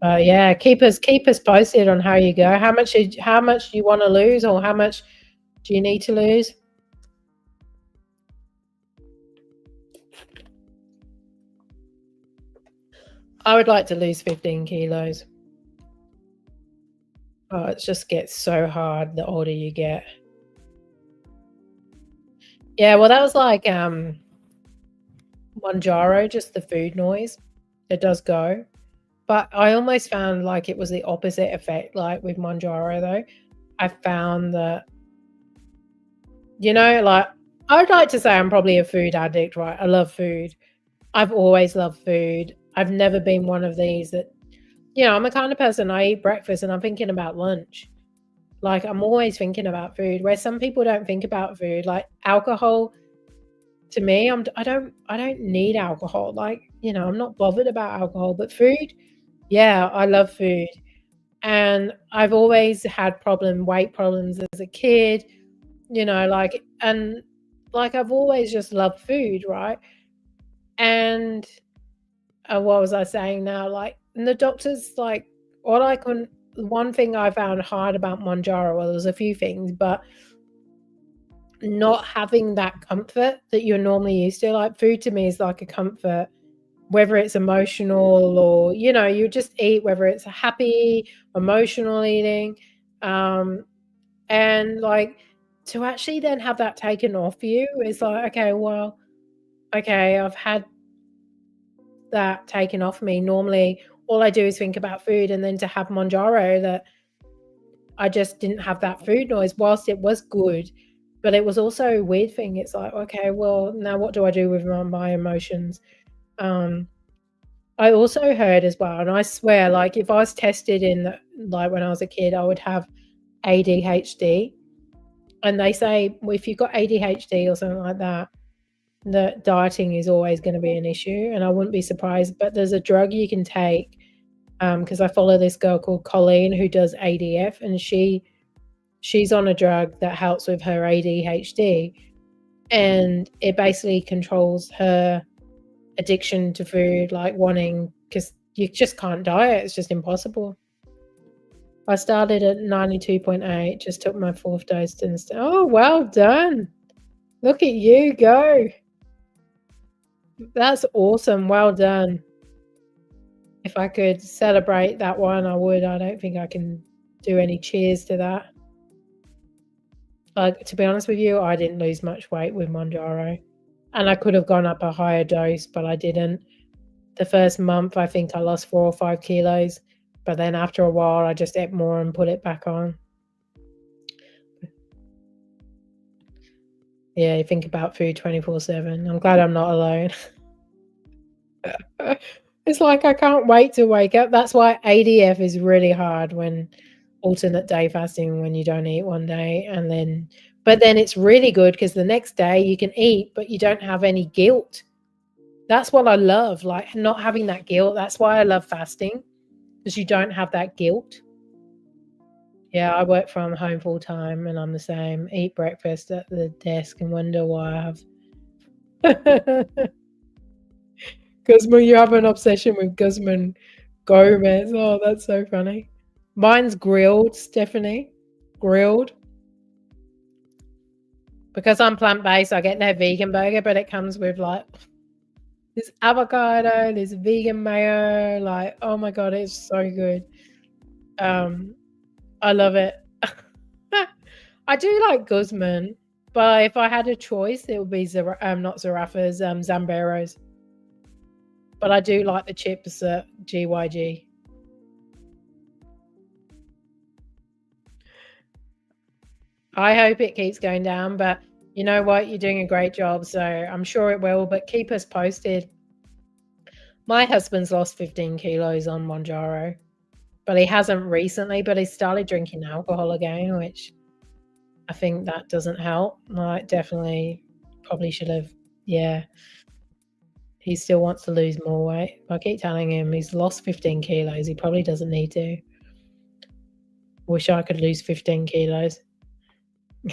Yeah, keep us posted on how you go. How much do you want to lose, or how much do you need to lose? I would like to lose 15 kilos. Oh, it just gets so hard the older you get. Yeah, well, that was like Monjaro, just the food noise. It does go. But I almost found like it was the opposite effect, like with Monjaro though. I found that, like I would like to say I'm probably a food addict, right? I love food. I've always loved food. I've never been one of these that, I'm the kind of person I eat breakfast and I'm thinking about lunch. Like I'm always thinking about food, where some people don't think about food. Like alcohol, to me, I don't need alcohol. Like, I'm not bothered about alcohol, but food, yeah, I love food. And I've always had weight problems as a kid, like I've always just loved food, right? And what was I saying now? Like, and the doctors, like, all I couldn't, one thing I found hard about Monjaro, well, there was a few things, but not having that comfort that you're normally used to. Like, food to me is like a comfort, whether it's emotional or, you just eat, whether it's happy, emotional eating. And like to actually then have that taken off you is like, okay, well, okay, I've had that taken off me. Normally, all I do is think about food, and then to have Monjaro, that I just didn't have that food noise, whilst it was good. But it was also a weird thing. It's like, okay, well, now what do I do with my emotions? I also heard as well, and I swear, like if I was tested like when I was a kid, I would have ADHD. And they say, well, if you've got ADHD or something like that, that dieting is always going to be an issue. And I wouldn't be surprised. But there's a drug you can take, because I follow this girl called Colleen who does ADF, and she's on a drug that helps with her ADHD, and it basically controls her addiction to food, like wanting, because you just can't diet. It's just impossible. I started at 92.8, just took my 4th dose instead. Oh, well done. Look at you go. That's awesome. Well done. If I could celebrate that one, I would. I don't think I can do any cheers to that. Like, to be honest with you, I didn't lose much weight with Monjaro. And I could have gone up a higher dose, but I didn't. The first month, I think I lost 4 or 5 kilos. But then after a while, I just ate more and put it back on. Yeah, you think about food 24/7. I'm glad I'm not alone. It's like I can't wait to wake up. That's why ADF is really hard, when alternate day fasting, when you don't eat one day but then it's really good because the next day you can eat, but you don't have any guilt. That's what I love, like not having that guilt. That's why I love fasting, because you don't have that guilt. Yeah, I work from home full time and I'm the same. Eat breakfast at the desk and wonder why I have. Guzman, you have an obsession with Guzman Gomez. Oh, that's so funny. Mine's grilled, Stephanie. Grilled. Because I'm plant-based, I get their vegan burger, but it comes with like this avocado, this vegan mayo. Like, oh my God, it's so good. I love it. I do like Guzman, but if I had a choice, it would be not Zarafas, Zamberos. But I do like the chips at GYG. I hope it keeps going down, but you know what? You're doing a great job, so I'm sure it will, but keep us posted. My husband's lost 15 kilos on Monjaro, but he hasn't recently, but he started drinking alcohol again, which I think that doesn't help. Like, definitely probably should have, yeah. He still wants to lose more weight. I keep telling him he's lost 15 kilos. He probably doesn't need to. Wish I could lose 15 kilos.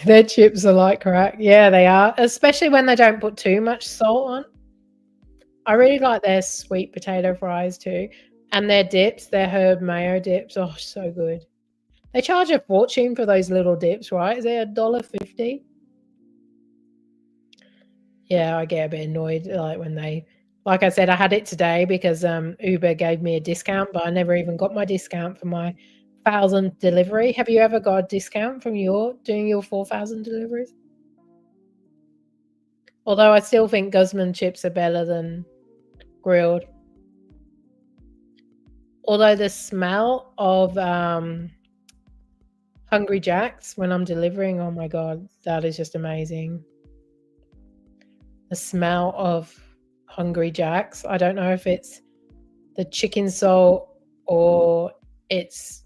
Their chips are like crack. Yeah, they are. Especially when they don't put too much salt on. I really like their sweet potato fries too. And their dips, their herb mayo dips. Oh, so good. They charge a fortune for those little dips, right? Is it $1.50? Yeah, I get a bit annoyed like when they Like I said, I had it today because Uber gave me a discount, but I never even got my discount for my 1,000 delivery. Have you ever got a discount from doing your 4,000 deliveries? Although I still think Guzman chips are better than grilled. Although the smell of Hungry Jacks when I'm delivering, oh my god, that is just amazing. The smell of Hungry Jacks. I don't know if it's the chicken salt or it's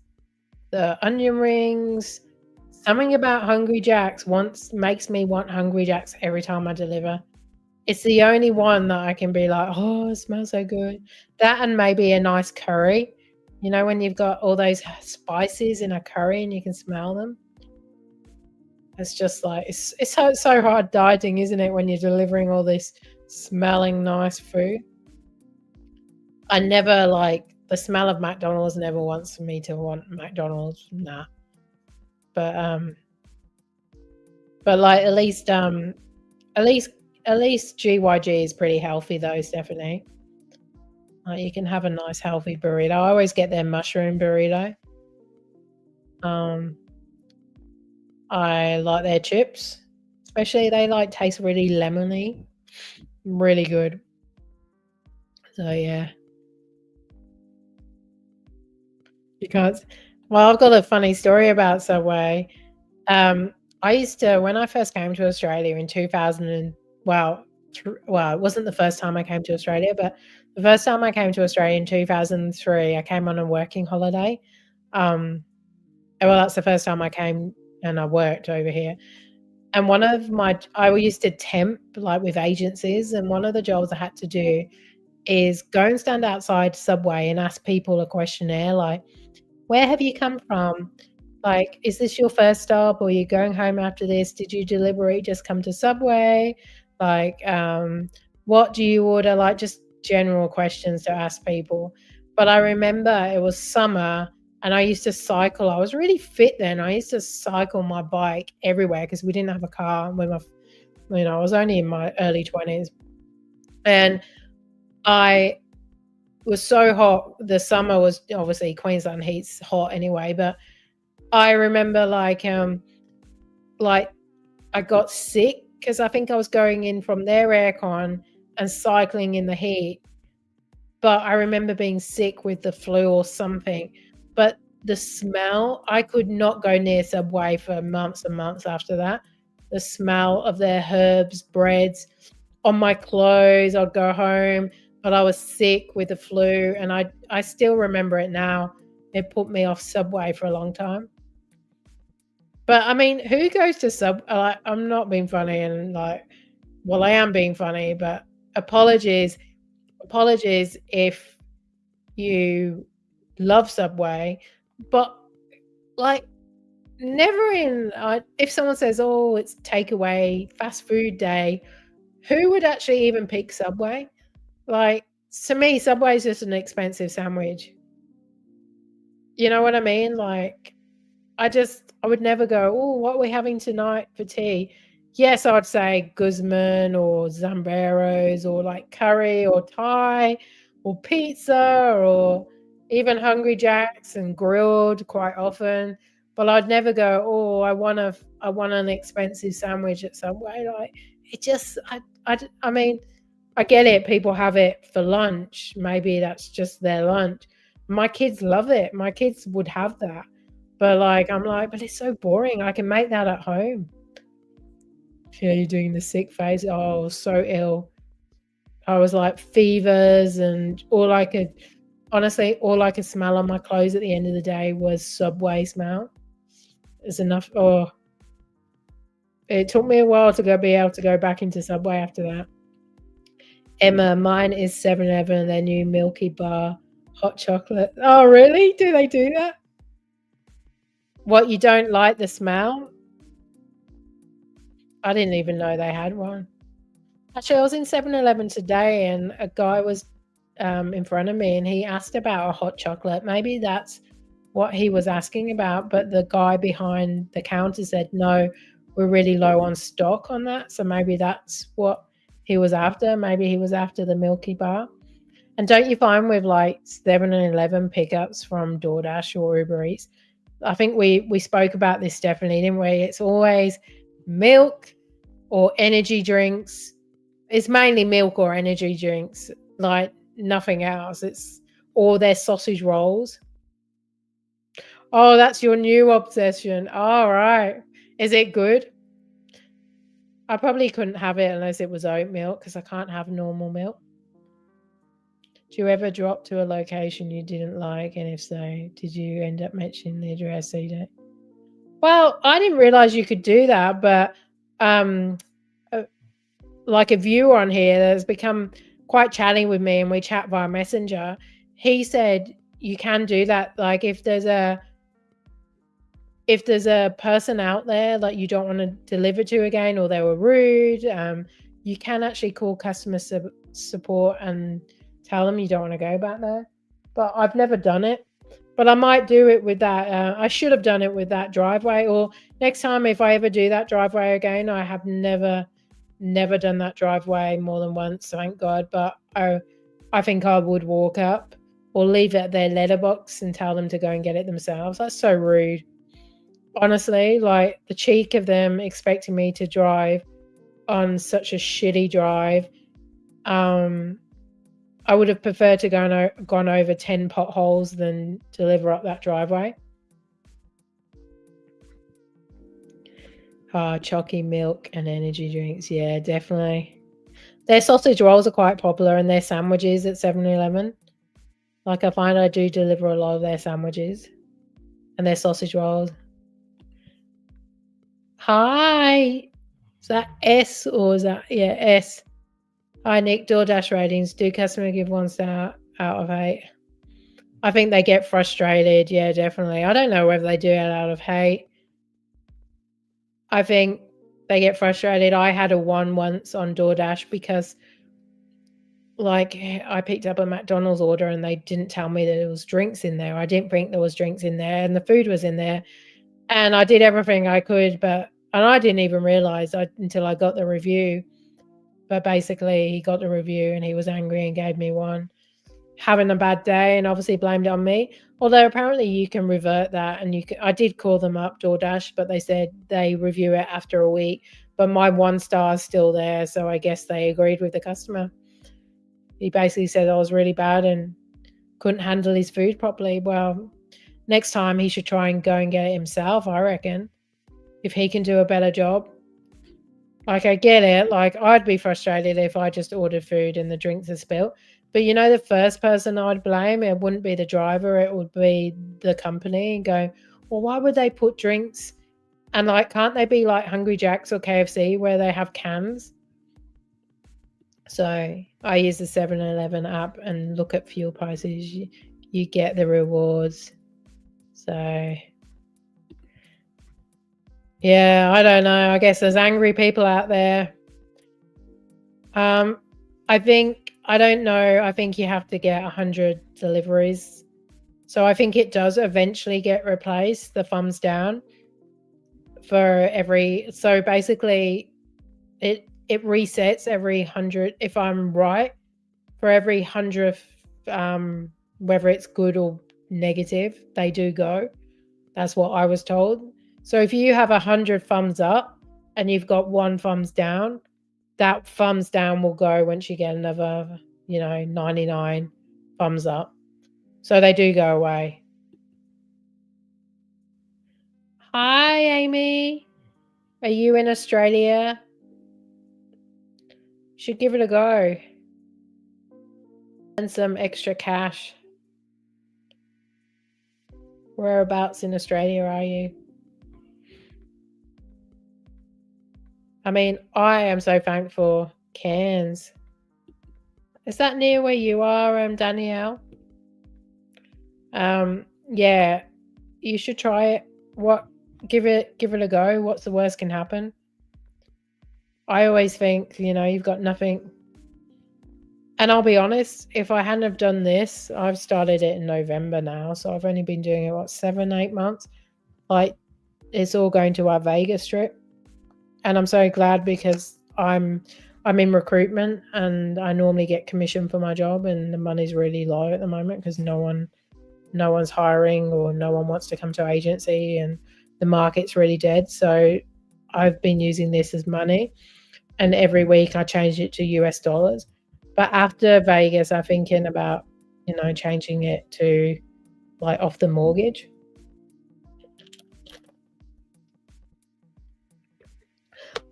the onion rings. Something about Hungry Jacks makes me want Hungry Jacks every time I deliver. It's the only one that I can be like, oh, it smells so good. That and maybe a nice curry. You know, when you've got all those spices in a curry and you can smell them. It's just like it's so hard dieting, isn't it, when you're delivering all this smelling nice food. I never like the smell of McDonald's never wants me to want McDonald's. Nah. But like at least GYG is pretty healthy though, Stephanie. Like you can have a nice healthy burrito. I always get their mushroom burrito. I like their chips, especially they like taste really lemony, really good. So yeah, you can't. Well, I've got a funny story about Subway. I used to when I first came to Australia in 2000 and well, it wasn't the first time I came to Australia, but the first time I came to Australia in 2003, I came on a working holiday. Well, that's the first time I came and I worked over here. And I used to temp like with agencies, and one of the jobs I had to do is go and stand outside Subway and ask people a questionnaire like, where have you come from? Like, is this your first stop or are you going home after this? Did you deliberately just come to Subway? Like, what do you order? Like, just general questions to ask people. But I remember it was summer and I used to cycle. I was really fit then. I used to cycle my bike everywhere because we didn't have a car when I was only in my early 20s. And I was so hot. The summer was obviously Queensland heat's hot anyway, but I remember like I got sick because I think I was going in from their aircon and cycling in the heat. But I remember being sick with the flu or something. But the smell, I could not go near Subway for months and months after that. The smell of their herbs, breads on my clothes. I'd go home, but I was sick with the flu, and I still remember it now. It put me off Subway for a long time. But I mean, who goes to I'm not being funny and like, well, I am being funny, but apologies if you love Subway, but like never if someone says, oh, it's takeaway, fast food day, who would actually even pick Subway? Like, to me, Subway is just an expensive sandwich. You know what I mean? Like, I would never go, oh, what are we having tonight for tea? Yes, I'd say Guzman or Zamberos or like curry or Thai or pizza or even Hungry Jacks and grilled quite often. But I'd never go, oh, I want an expensive sandwich at Subway. Like it just, I mean, I get it. People have it for lunch. Maybe that's just their lunch. My kids love it. My kids would have that. But like, I'm like, but it's so boring. I can make that at home. Yeah, you're doing the sick face. Oh, I was so ill. I was like fevers and all I could smell on my clothes at the end of the day was Subway smell. It's enough. Oh, it took me a while to be able to go back into Subway after that. Emma, mine is 7-Eleven, their new Milky Bar hot chocolate. Oh, really? Do they do that? What, you don't like the smell? I didn't even know they had one. Actually, I was in 7-Eleven today and a guy was in front of me and he asked about a hot chocolate. Maybe that's what he was asking about, but the guy behind the counter said, no, we're really low on stock on that. So maybe that's what he was after. Maybe he was after the Milky Bar. And don't you find with like 7-Eleven pickups from DoorDash or Uber Eats, I think we spoke about this, Stephanie, didn't we? It's always milk or energy drinks. It's mainly milk or energy drinks, like nothing else. It's all their sausage rolls. Oh, that's your new obsession. All right. Is it good? I probably couldn't have it unless it was oat milk because I can't have normal milk. Do you ever drop to a location you didn't like? And if so, did you end up mentioning the address so you don't? Well, I didn't realize you could do that, but like a viewer on here that's become quite chatty with me and we chat via Messenger, he said you can do that. Like if there's a person out there that you don't want to deliver to again or they were rude, you can actually call customer support and tell them you don't want to go back there. But I've never done it. But I might do it with that. I should have done it with that driveway. Or next time if I ever do that driveway again, I have never done that driveway more than once, thank God. But I think I would walk up or leave it at their letterbox and tell them to go and get it themselves. That's so rude. Honestly, like the cheek of them expecting me to drive on such a shitty drive. I would have preferred to gone over 10 potholes than deliver up that driveway. Chalky milk and energy drinks. Yeah, definitely. Their sausage rolls are quite popular and their sandwiches at 7-Eleven. Like I find I do deliver a lot of their sandwiches and their sausage rolls. Hi. Is that S or is that, yeah, S. Hi, Nic. DoorDash ratings. Do customer give 1 star out of 8? I think they get frustrated. Yeah, definitely. I don't know whether they do it out of hate. I think they get frustrated. I had a 1 once on DoorDash because like I picked up a McDonald's order and they didn't tell me that there was drinks in there. I didn't think there was drinks in there and the food was in there. And I did everything I could, and I didn't even realize until I got the review. But basically, he got the review and he was angry and gave me 1. Having a bad day and obviously blamed it on me. Although apparently you can revert that and I did call them up, DoorDash, but they said they review it after a week. But my 1 star is still there, so I guess they agreed with the customer. He basically said I was really bad and couldn't handle his food properly. Well, next time he should try and go and get it himself, I reckon, if he can do a better job. Like, I get it. Like, I'd be frustrated if I just ordered food and the drinks are spilt. But, the first person I'd blame, it wouldn't be the driver. It would be the company and go, well, why would they put drinks? And, like, can't they be like Hungry Jack's or KFC where they have cans? So I use the 7-Eleven app and look at fuel prices. You get the rewards. So... yeah, I don't know. I guess there's angry people out there. I don't know. I think you have to get 100 deliveries. So I think it does eventually get replaced, the thumbs down, for every... so basically, it resets every 100, if I'm right, for every 100th, whether it's good or negative, they do go. That's what I was told. So if you have 100 thumbs up and you've got 1 thumbs down, that thumbs down will go once you get another, 99 thumbs up. So they do go away. Hi, Amy. Are you in Australia? Should give it a go. And some extra cash. Whereabouts in Australia are you? I mean, I am so thankful. Cairns. Is that near where you are, Danielle? Yeah, you should try it. Give it a go. What's the worst can happen? I always think, you've got nothing. And I'll be honest, if I hadn't have done this, I've started it in November now, so I've only been doing it, 7-8 months. Like, it's all going to our Vegas trip. And I'm so glad because I'm I'm in recruitment and I normally get commission for my job, and the money's really low at the moment because no one's hiring or no one wants to come to agency and the market's really dead. So I've been using this as money, and every week I change it to US dollars. But after Vegas, I'm thinking about, changing it to like off the mortgage.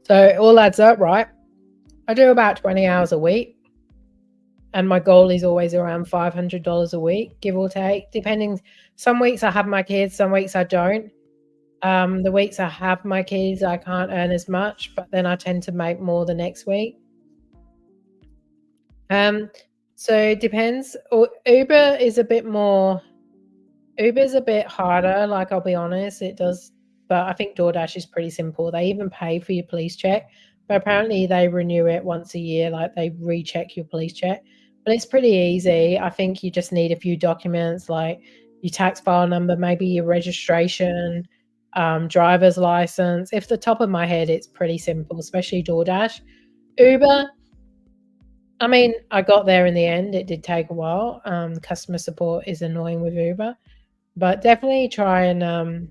So it all adds up, right? I do about 20 hours a week, and my goal is always around $500 a week, give or take, depending. Some weeks I have my kids, some weeks I don't. The weeks I have my kids, I can't earn as much, but then I tend to make more the next week. So it depends. Uber is a bit harder, like, I'll be honest, it does. But I think DoorDash is pretty simple. They even pay for your police check, but apparently they renew it once a year, like they recheck your police check. But it's pretty easy. I think you just need a few documents like your tax file number, maybe your registration, driver's license. If the top of my head, it's pretty simple, especially DoorDash. Uber, I mean, I got there in the end. It did take a while. Customer support is annoying with Uber, but definitely try and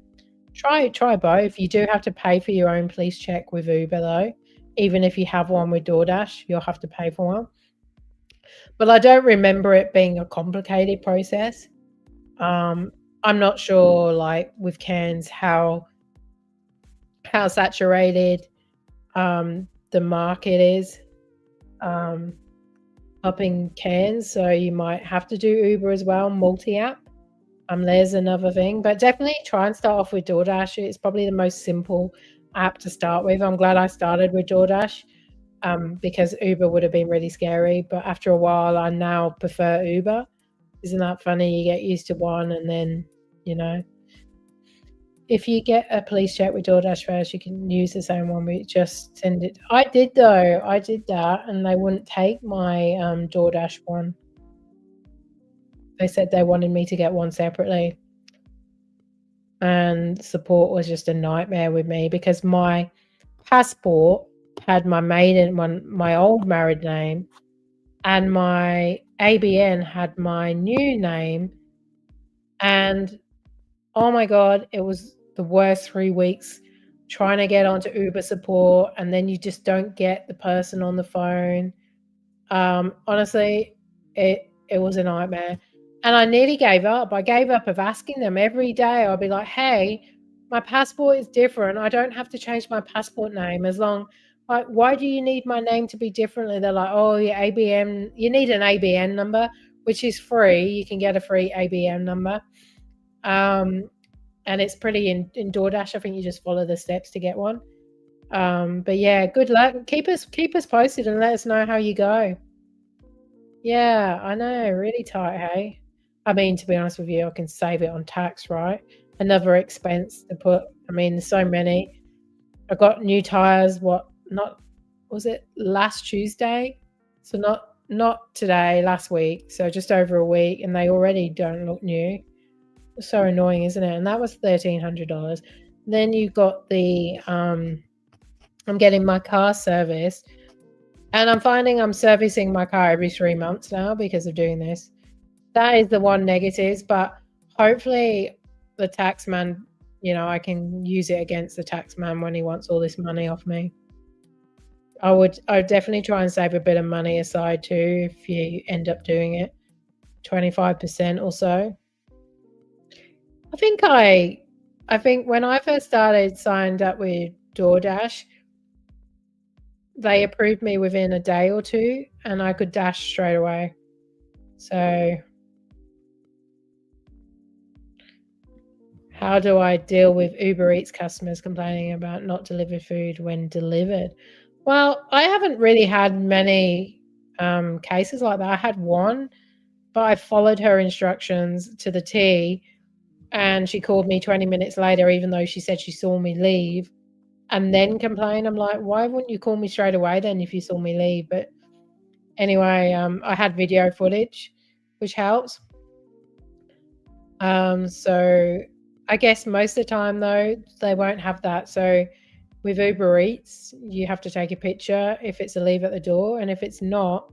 try both. You do have to pay for your own police check with Uber though. Even if you have one with DoorDash, you'll have to pay for one. But I don't remember it being a complicated process. I'm not sure, like with cans, how saturated the market is up in cans. So you might have to do Uber as well, multi-app. There's another thing, but definitely try and start off with DoorDash. It's probably the most simple app to start with. I'm glad I started with DoorDash because Uber would have been really scary. But after a while, I now prefer Uber. Isn't that funny? You get used to one, and then, if you get a police check with DoorDash first, you can use the same one. We just send it. I did that, and they wouldn't take my DoorDash one. They said they wanted me to get one separately, and support was just a nightmare with me because my passport had my maiden one, my old married name, and my ABN had my new name. And oh my God, it was the worst 3 weeks trying to get onto Uber support, and then you just don't get the person on the phone. Honestly, it was a nightmare. And I nearly gave up. I gave up of asking them every day. I'll be like, hey, my passport is different. I don't have to change my passport name as long. Like, why do you need my name to be differently? They're like, oh, your ABN, you need an ABN number, which is free. You can get a free ABN number. And it's pretty in DoorDash. I think you just follow the steps to get one. But yeah, good luck. Keep us posted and let us know how you go. Yeah, I know, really tight, hey? I mean, to be honest with you, I can save it on tax, right? Another expense to put. I mean, there's so many. I got new tires, was it last Tuesday? So not today, last week. So just over a week, and they already don't look new. It's so annoying, isn't it? And that was $1,300. Then you got the I'm getting my car serviced. And I'm finding I'm servicing my car every 3 months now because of doing this. That is the one negative, but hopefully the tax man, I can use it against the tax man when he wants all this money off me. I would definitely try and save a bit of money aside too if you end up doing it, 25% or so. I think when I first signed up with DoorDash, they approved me within a day or two, and I could dash straight away. So how do I deal with Uber Eats customers complaining about not delivered food when delivered? Well, I haven't really had many cases like that. I had one, but I followed her instructions to the T, and she called me 20 minutes later, even though she said she saw me leave, and then complain. I'm like, why wouldn't you call me straight away then if you saw me leave? But anyway, I had video footage, which helps. So I guess most of the time though, they won't have that. So with Uber Eats, you have to take a picture if it's a leave at the door, and if it's not,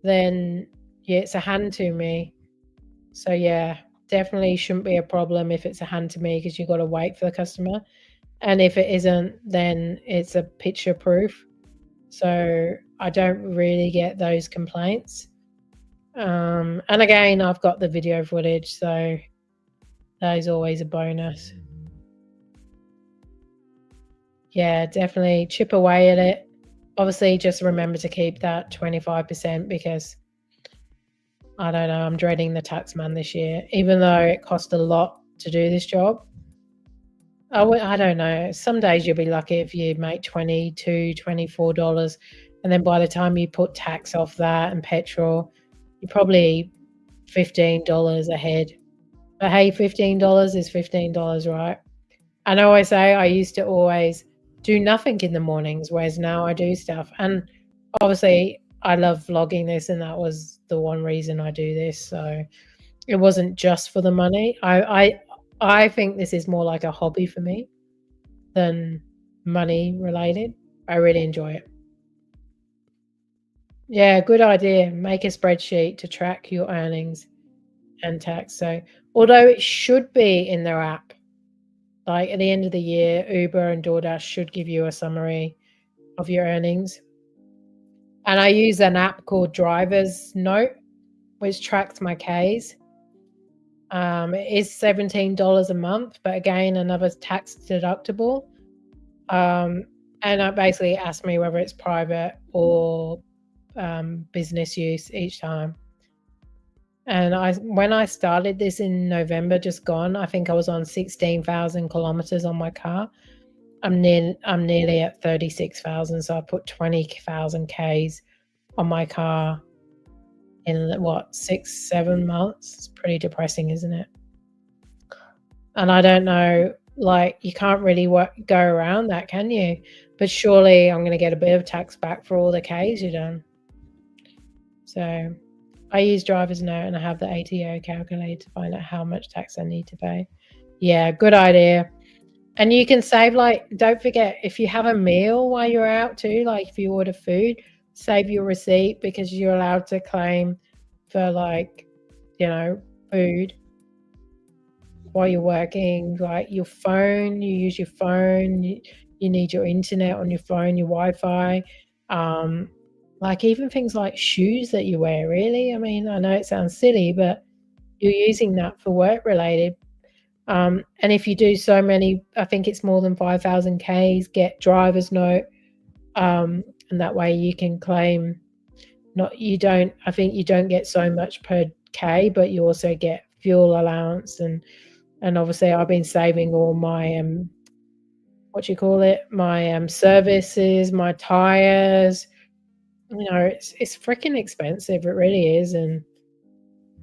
then yeah, it's a hand to me. So yeah, definitely shouldn't be a problem if it's a hand to me, because you got to wait for the customer. And if it isn't, then it's a picture proof. So I don't really get those complaints. And again, I've got the video footage, so that is always a bonus. Yeah, definitely chip away at it. Obviously, just remember to keep that 25%, because I don't know, I'm dreading the tax man this year, even though it cost a lot to do this job. I don't know. Some days you'll be lucky if you make $22, $24, and then by the time you put tax off that and petrol, you're probably $15 ahead. But hey, $15 is $15, right? And I always say I used to always do nothing in the mornings, whereas now I do stuff. And obviously, I love vlogging this, and that was the one reason I do this. So it wasn't just for the money. I think this is more like a hobby for me than money related. I really enjoy it. Yeah, good idea. Make a spreadsheet to track your earnings and tax. So although it should be in their app, like at the end of the year, Uber and DoorDash should give you a summary of your earnings. And I use an app called Driver's Note, which tracks my Ks. It is $17 a month, but again, another tax deductible. And it basically asks me whether it's private or business use each time. And when I started this in November, just gone, I think I was on 16,000 kilometers on my car. I'm nearly at 36,000, so I put 20,000 Ks on my car in what, 6-7 months. It's pretty depressing, isn't it? And I don't know, like, you can't really go around that, can you? But surely I'm going to get a bit of tax back for all the Ks you've done. So I use Driver's Note, and I have the ATO calculator to find out how much tax I need to pay. Yeah, good idea. And you can save, like, don't forget, if you have a meal while you're out too, like if you order food, save your receipt, because you're allowed to claim for, like, you know, food while you're working. Like your phone, you use your phone, you need your internet on your phone, your Wi-Fi. Like even things like shoes that you wear, really. I mean, I know it sounds silly, but you're using that for work related. And if you do so many, I think it's more than 5,000 Ks, get Driver's Note. And that way you can claim, I think you don't get so much per K, but you also get fuel allowance. And obviously I've been saving all my, my services, my tires. You know, it's freaking expensive. It really is. And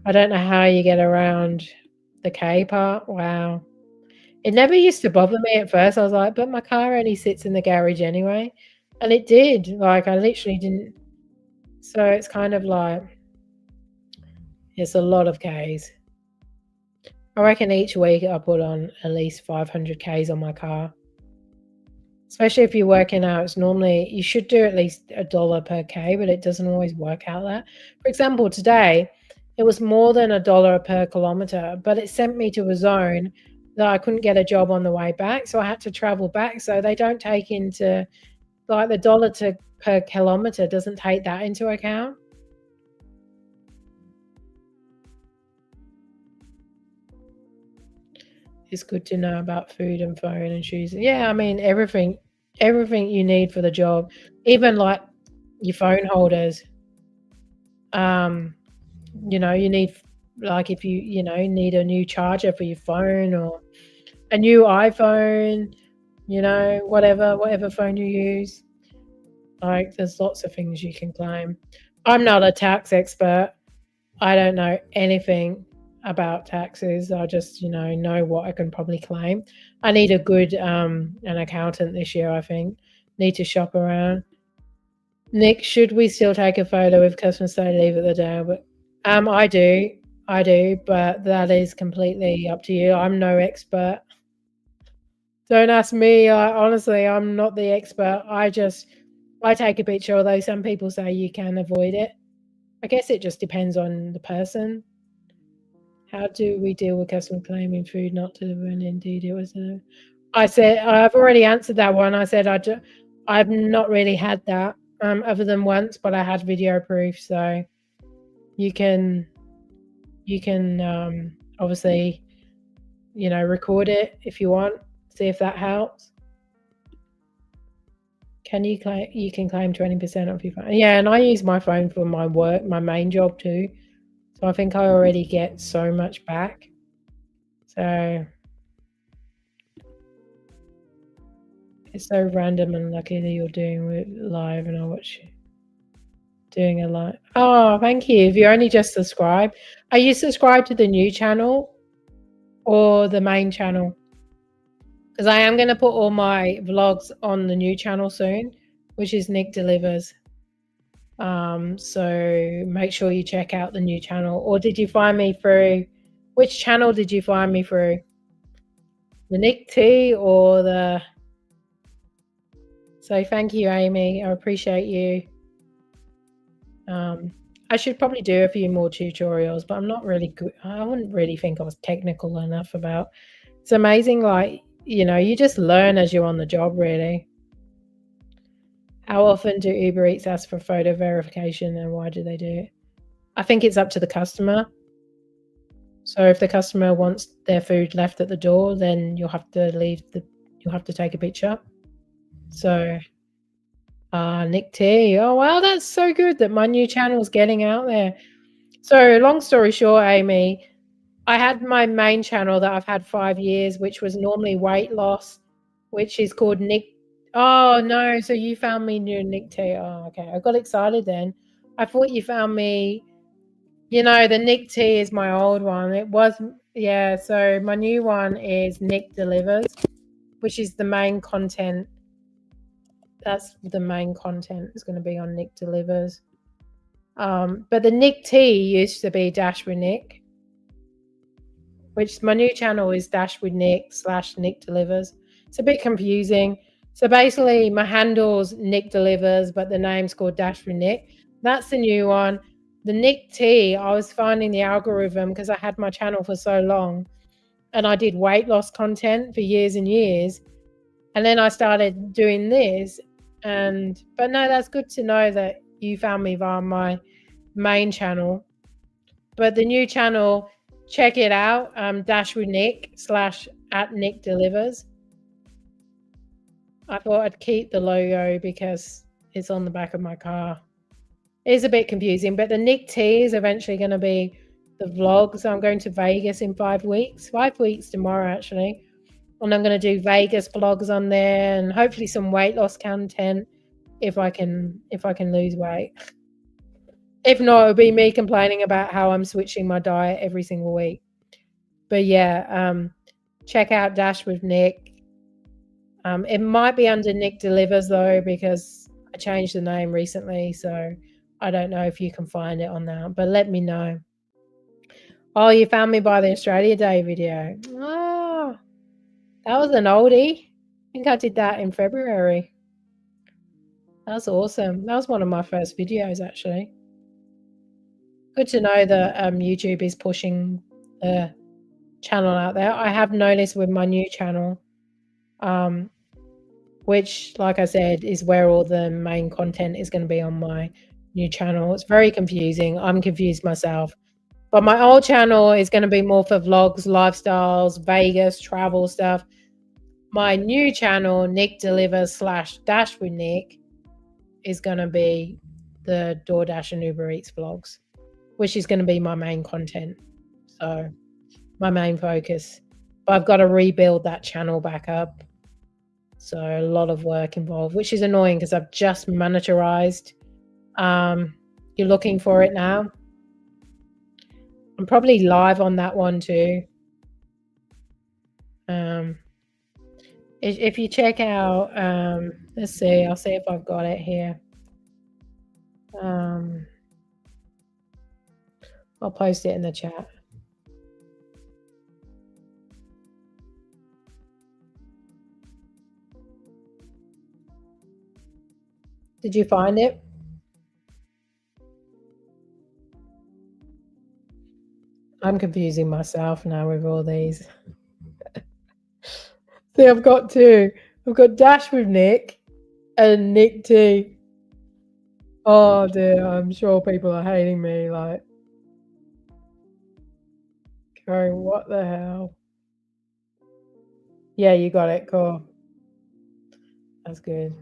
I don't know how you get around the K part. Wow. It never used to bother me at first. I was like, but my car only sits in the garage anyway. And it did. Like, I literally didn't. So it's kind of like, it's a lot of Ks. I reckon each week I put on at least 500 Ks on my car. Especially if you're working out, it's normally, you should do at least $1 per K, but it doesn't always work out that. For example, today, it was more than $1 per kilometer, but it sent me to a zone that I couldn't get a job on the way back, so I had to travel back. So they don't take into, like, the dollar per kilometer doesn't take that into account. It's good to know about food and phone and shoes. Yeah, I mean, everything you need for the job, even like your phone holders. You know, you need, like, if you need a new charger for your phone or a new iPhone, you know, whatever phone you use. Like, there's lots of things you can claim. I'm not a tax expert. I don't know anything about taxes. I just, know what I can probably claim. I need a good an accountant this year, I think. Need to shop around. Nick, should we still take a photo if customers say leave at the door? But I do, but that is completely up to you. I'm no expert. Don't ask me. Honestly, I'm not the expert. I take a picture, although some people say you can avoid it. I guess it just depends on the person. How do we deal with customer claiming food not delivered and indeed it was I said I've already answered that one. I said I've not really had that other than once, but I had video proof, so you can obviously, record it if you want, see if that helps. You can claim 20% of your phone. Yeah, and I use my phone for my work, my main job too. So I think I already get so much back. So it's so random and lucky that you're doing it live and I watch you doing a live. Oh, thank you. If you only just subscribe. Are you subscribed to the new channel or the main channel? Because I am going to put all my vlogs on the new channel soon, which is Nic Delivers. So make sure you check out the new channel. Or did you find me through, which channel did you find me through? The Nic T or the... So thank you, Amy. I appreciate you. I should probably do a few more tutorials, but I'm not really good. I wouldn't really think I was technical enough about. It's amazing, like, you just learn as you're on the job, really. How often do Uber Eats ask for photo verification and why do they do it? I think it's up to the customer. So if the customer wants their food left at the door, then you'll have to take a picture. So Nic T. Oh wow, that's so good that my new channel is getting out there. So long story short, Amy, I had my main channel that I've had 5 years, which was normally weight loss, which is called Nic. Oh no, so you found me new Nic T. Oh, okay. I got excited then. I thought you found me. The Nic T is my old one. It was, yeah. So my new one is Nic Delivers, which is the main content. That's the main content is going to be on Nic Delivers. But the Nic T used to be Dash with Nic, which my new channel is Dash with Nic / Nic Delivers. It's a bit confusing. So basically my handle's Nic Delivers, but the name's called Dash with Nic. That's the new one. The Nic T, I was finding the algorithm because I had my channel for so long and I did weight loss content for years and years. And then I started doing this. But no, that's good to know that you found me via my main channel. But the new channel, check it out, Dash with Nic / @Nic Delivers. I thought I'd keep the logo because it's on the back of my car. It's a bit confusing, but the Nic T is eventually going to be the vlogs. I'm going to Vegas in 5 weeks. 5 weeks tomorrow, actually. And I'm going to do Vegas vlogs on there and hopefully some weight loss content if I can lose weight. If not, it'll be me complaining about how I'm switching my diet every single week. But yeah, check out Dash with Nic. It might be under Nic Delivers though, because I changed the name recently, so I don't know if you can find it on that, but let me know. Oh, you found me by the Australia Day video. Oh, that was an oldie. I think I did that in February. That was awesome. That was one of my first videos, actually. Good to know that YouTube is pushing the channel out there. I have noticed with my new channel, which, like I said, is where all the main content is going to be on my new channel. It's very confusing. I'm confused myself. But my old channel is going to be more for vlogs, lifestyles, Vegas, travel stuff. My new channel, Nic Delivers / Dash with Nic, is going to be the DoorDash and UberEats vlogs, which is going to be my main content. So my main focus. But I've got to rebuild that channel back up. So a lot of work involved, which is annoying because I've just monetized. You're looking for it now. I'm probably live on that one too. If you check out, let's see, I'll see if I've got it here. I'll post it in the chat. Did you find it? I'm confusing myself now with all these. See, I've got two. I've got Dash with Nic and Nic T. Oh dear, I'm sure people are hating me, like, going, what the hell? Yeah, you got it, cool. That's good.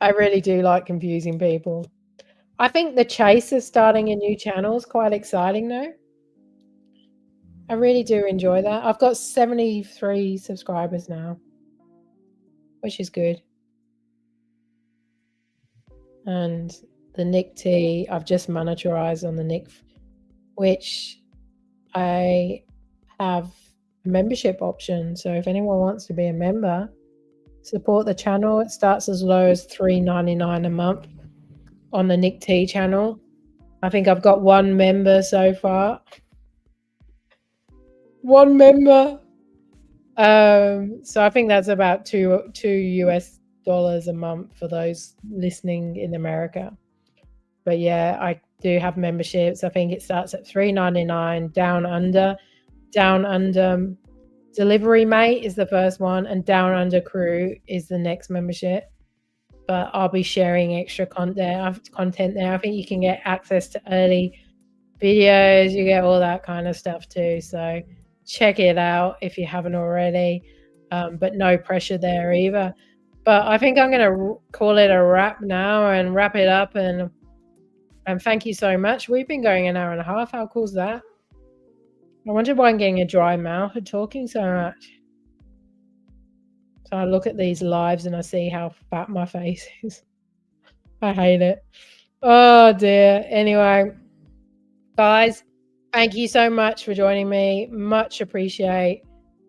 I really do like confusing people. I think the chase of starting a new channel is quite exciting though. I really do enjoy that. I've got 73 subscribers now, which is good. And the Nic T, I've just monetized on the Nic, which I have a membership option. So if anyone wants to be a member, support the channel. It starts as low as $3.99 a month on the Nic T channel. I think I've got one member so far. One member. So I think that's about two US dollars a month for those listening in America. But yeah, I do have memberships. I think it starts at $3.99. Down under Delivery Mate is the first one, and Down Under Crew is the next membership. But I'll be sharing extra content there. I think you can get access to early videos. You get all that kind of stuff too. So check it out if you haven't already. But no pressure there either. But I think I'm going to call it a wrap now and wrap it up. And thank you so much. We've been going an hour and a half. How cool is that? I wonder why I'm getting a dry mouth and talking so much. So I look at these lives and I see how fat my face is. I hate it. Oh dear. Anyway, guys, thank you so much for joining me. Much appreciate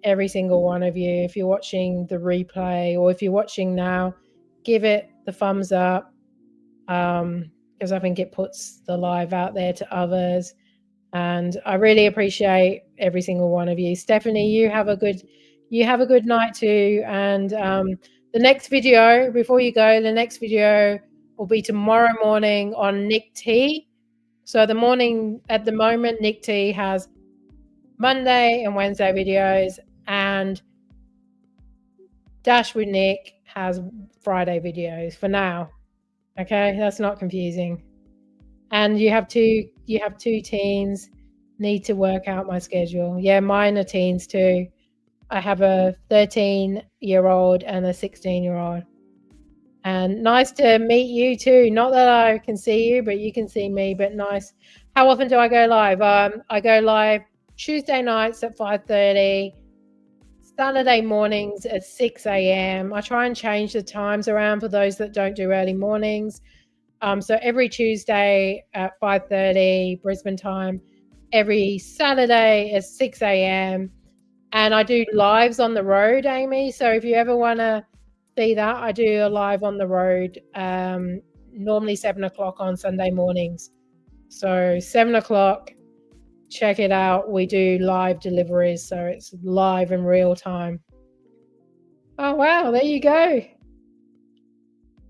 every single one of you. If you're watching the replay or if you're watching now, give it the thumbs up, because I think it puts the live out there to others. And I really appreciate every single one of you. Stephanie, you have a good night too. And the next video, before you go, the next video will be tomorrow morning on Nic T. So at the moment, Nic T has Monday and Wednesday videos, and Dash with Nic has Friday videos for now. Okay, that's not confusing. And you have two teens. Need to work out my schedule. Yeah, mine are teens too. I have a 13-year-old and a 16-year-old. And nice to meet you too. Not that I can see you, but you can see me, but nice. How often do I go live? I go live Tuesday nights at 5:30, Saturday mornings at 6 a.m. I try and change the times around for those that don't do early mornings. So every Tuesday at 5:30 Brisbane time, every Saturday at 6 a.m. And I do lives on the road, Amy. So if you ever want to see that, I do a live on the road, normally 7 o'clock on Sunday mornings. So 7 o'clock, check it out. We do live deliveries, so it's live in real time. Oh, wow, there you go.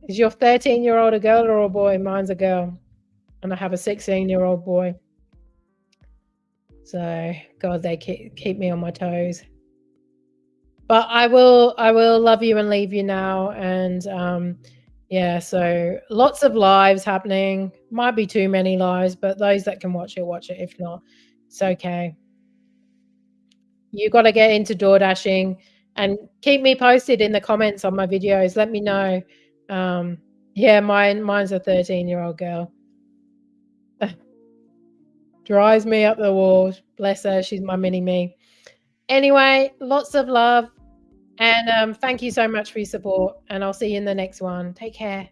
Is your 13-year-old a girl or a boy? Mine's a girl. And I have a 16-year-old boy. So, God, they keep me on my toes. But I will love you and leave you now. And yeah, so lots of lives happening. Might be too many lives, but those that can watch it, watch it. If not, it's okay. You got to get into DoorDashing and keep me posted in the comments on my videos. Let me know. Yeah, mine's a 13-year-old girl. Drives me up the wall. Bless her. She's my mini me. Anyway, lots of love. And thank you so much for your support. And I'll see you in the next one. Take care.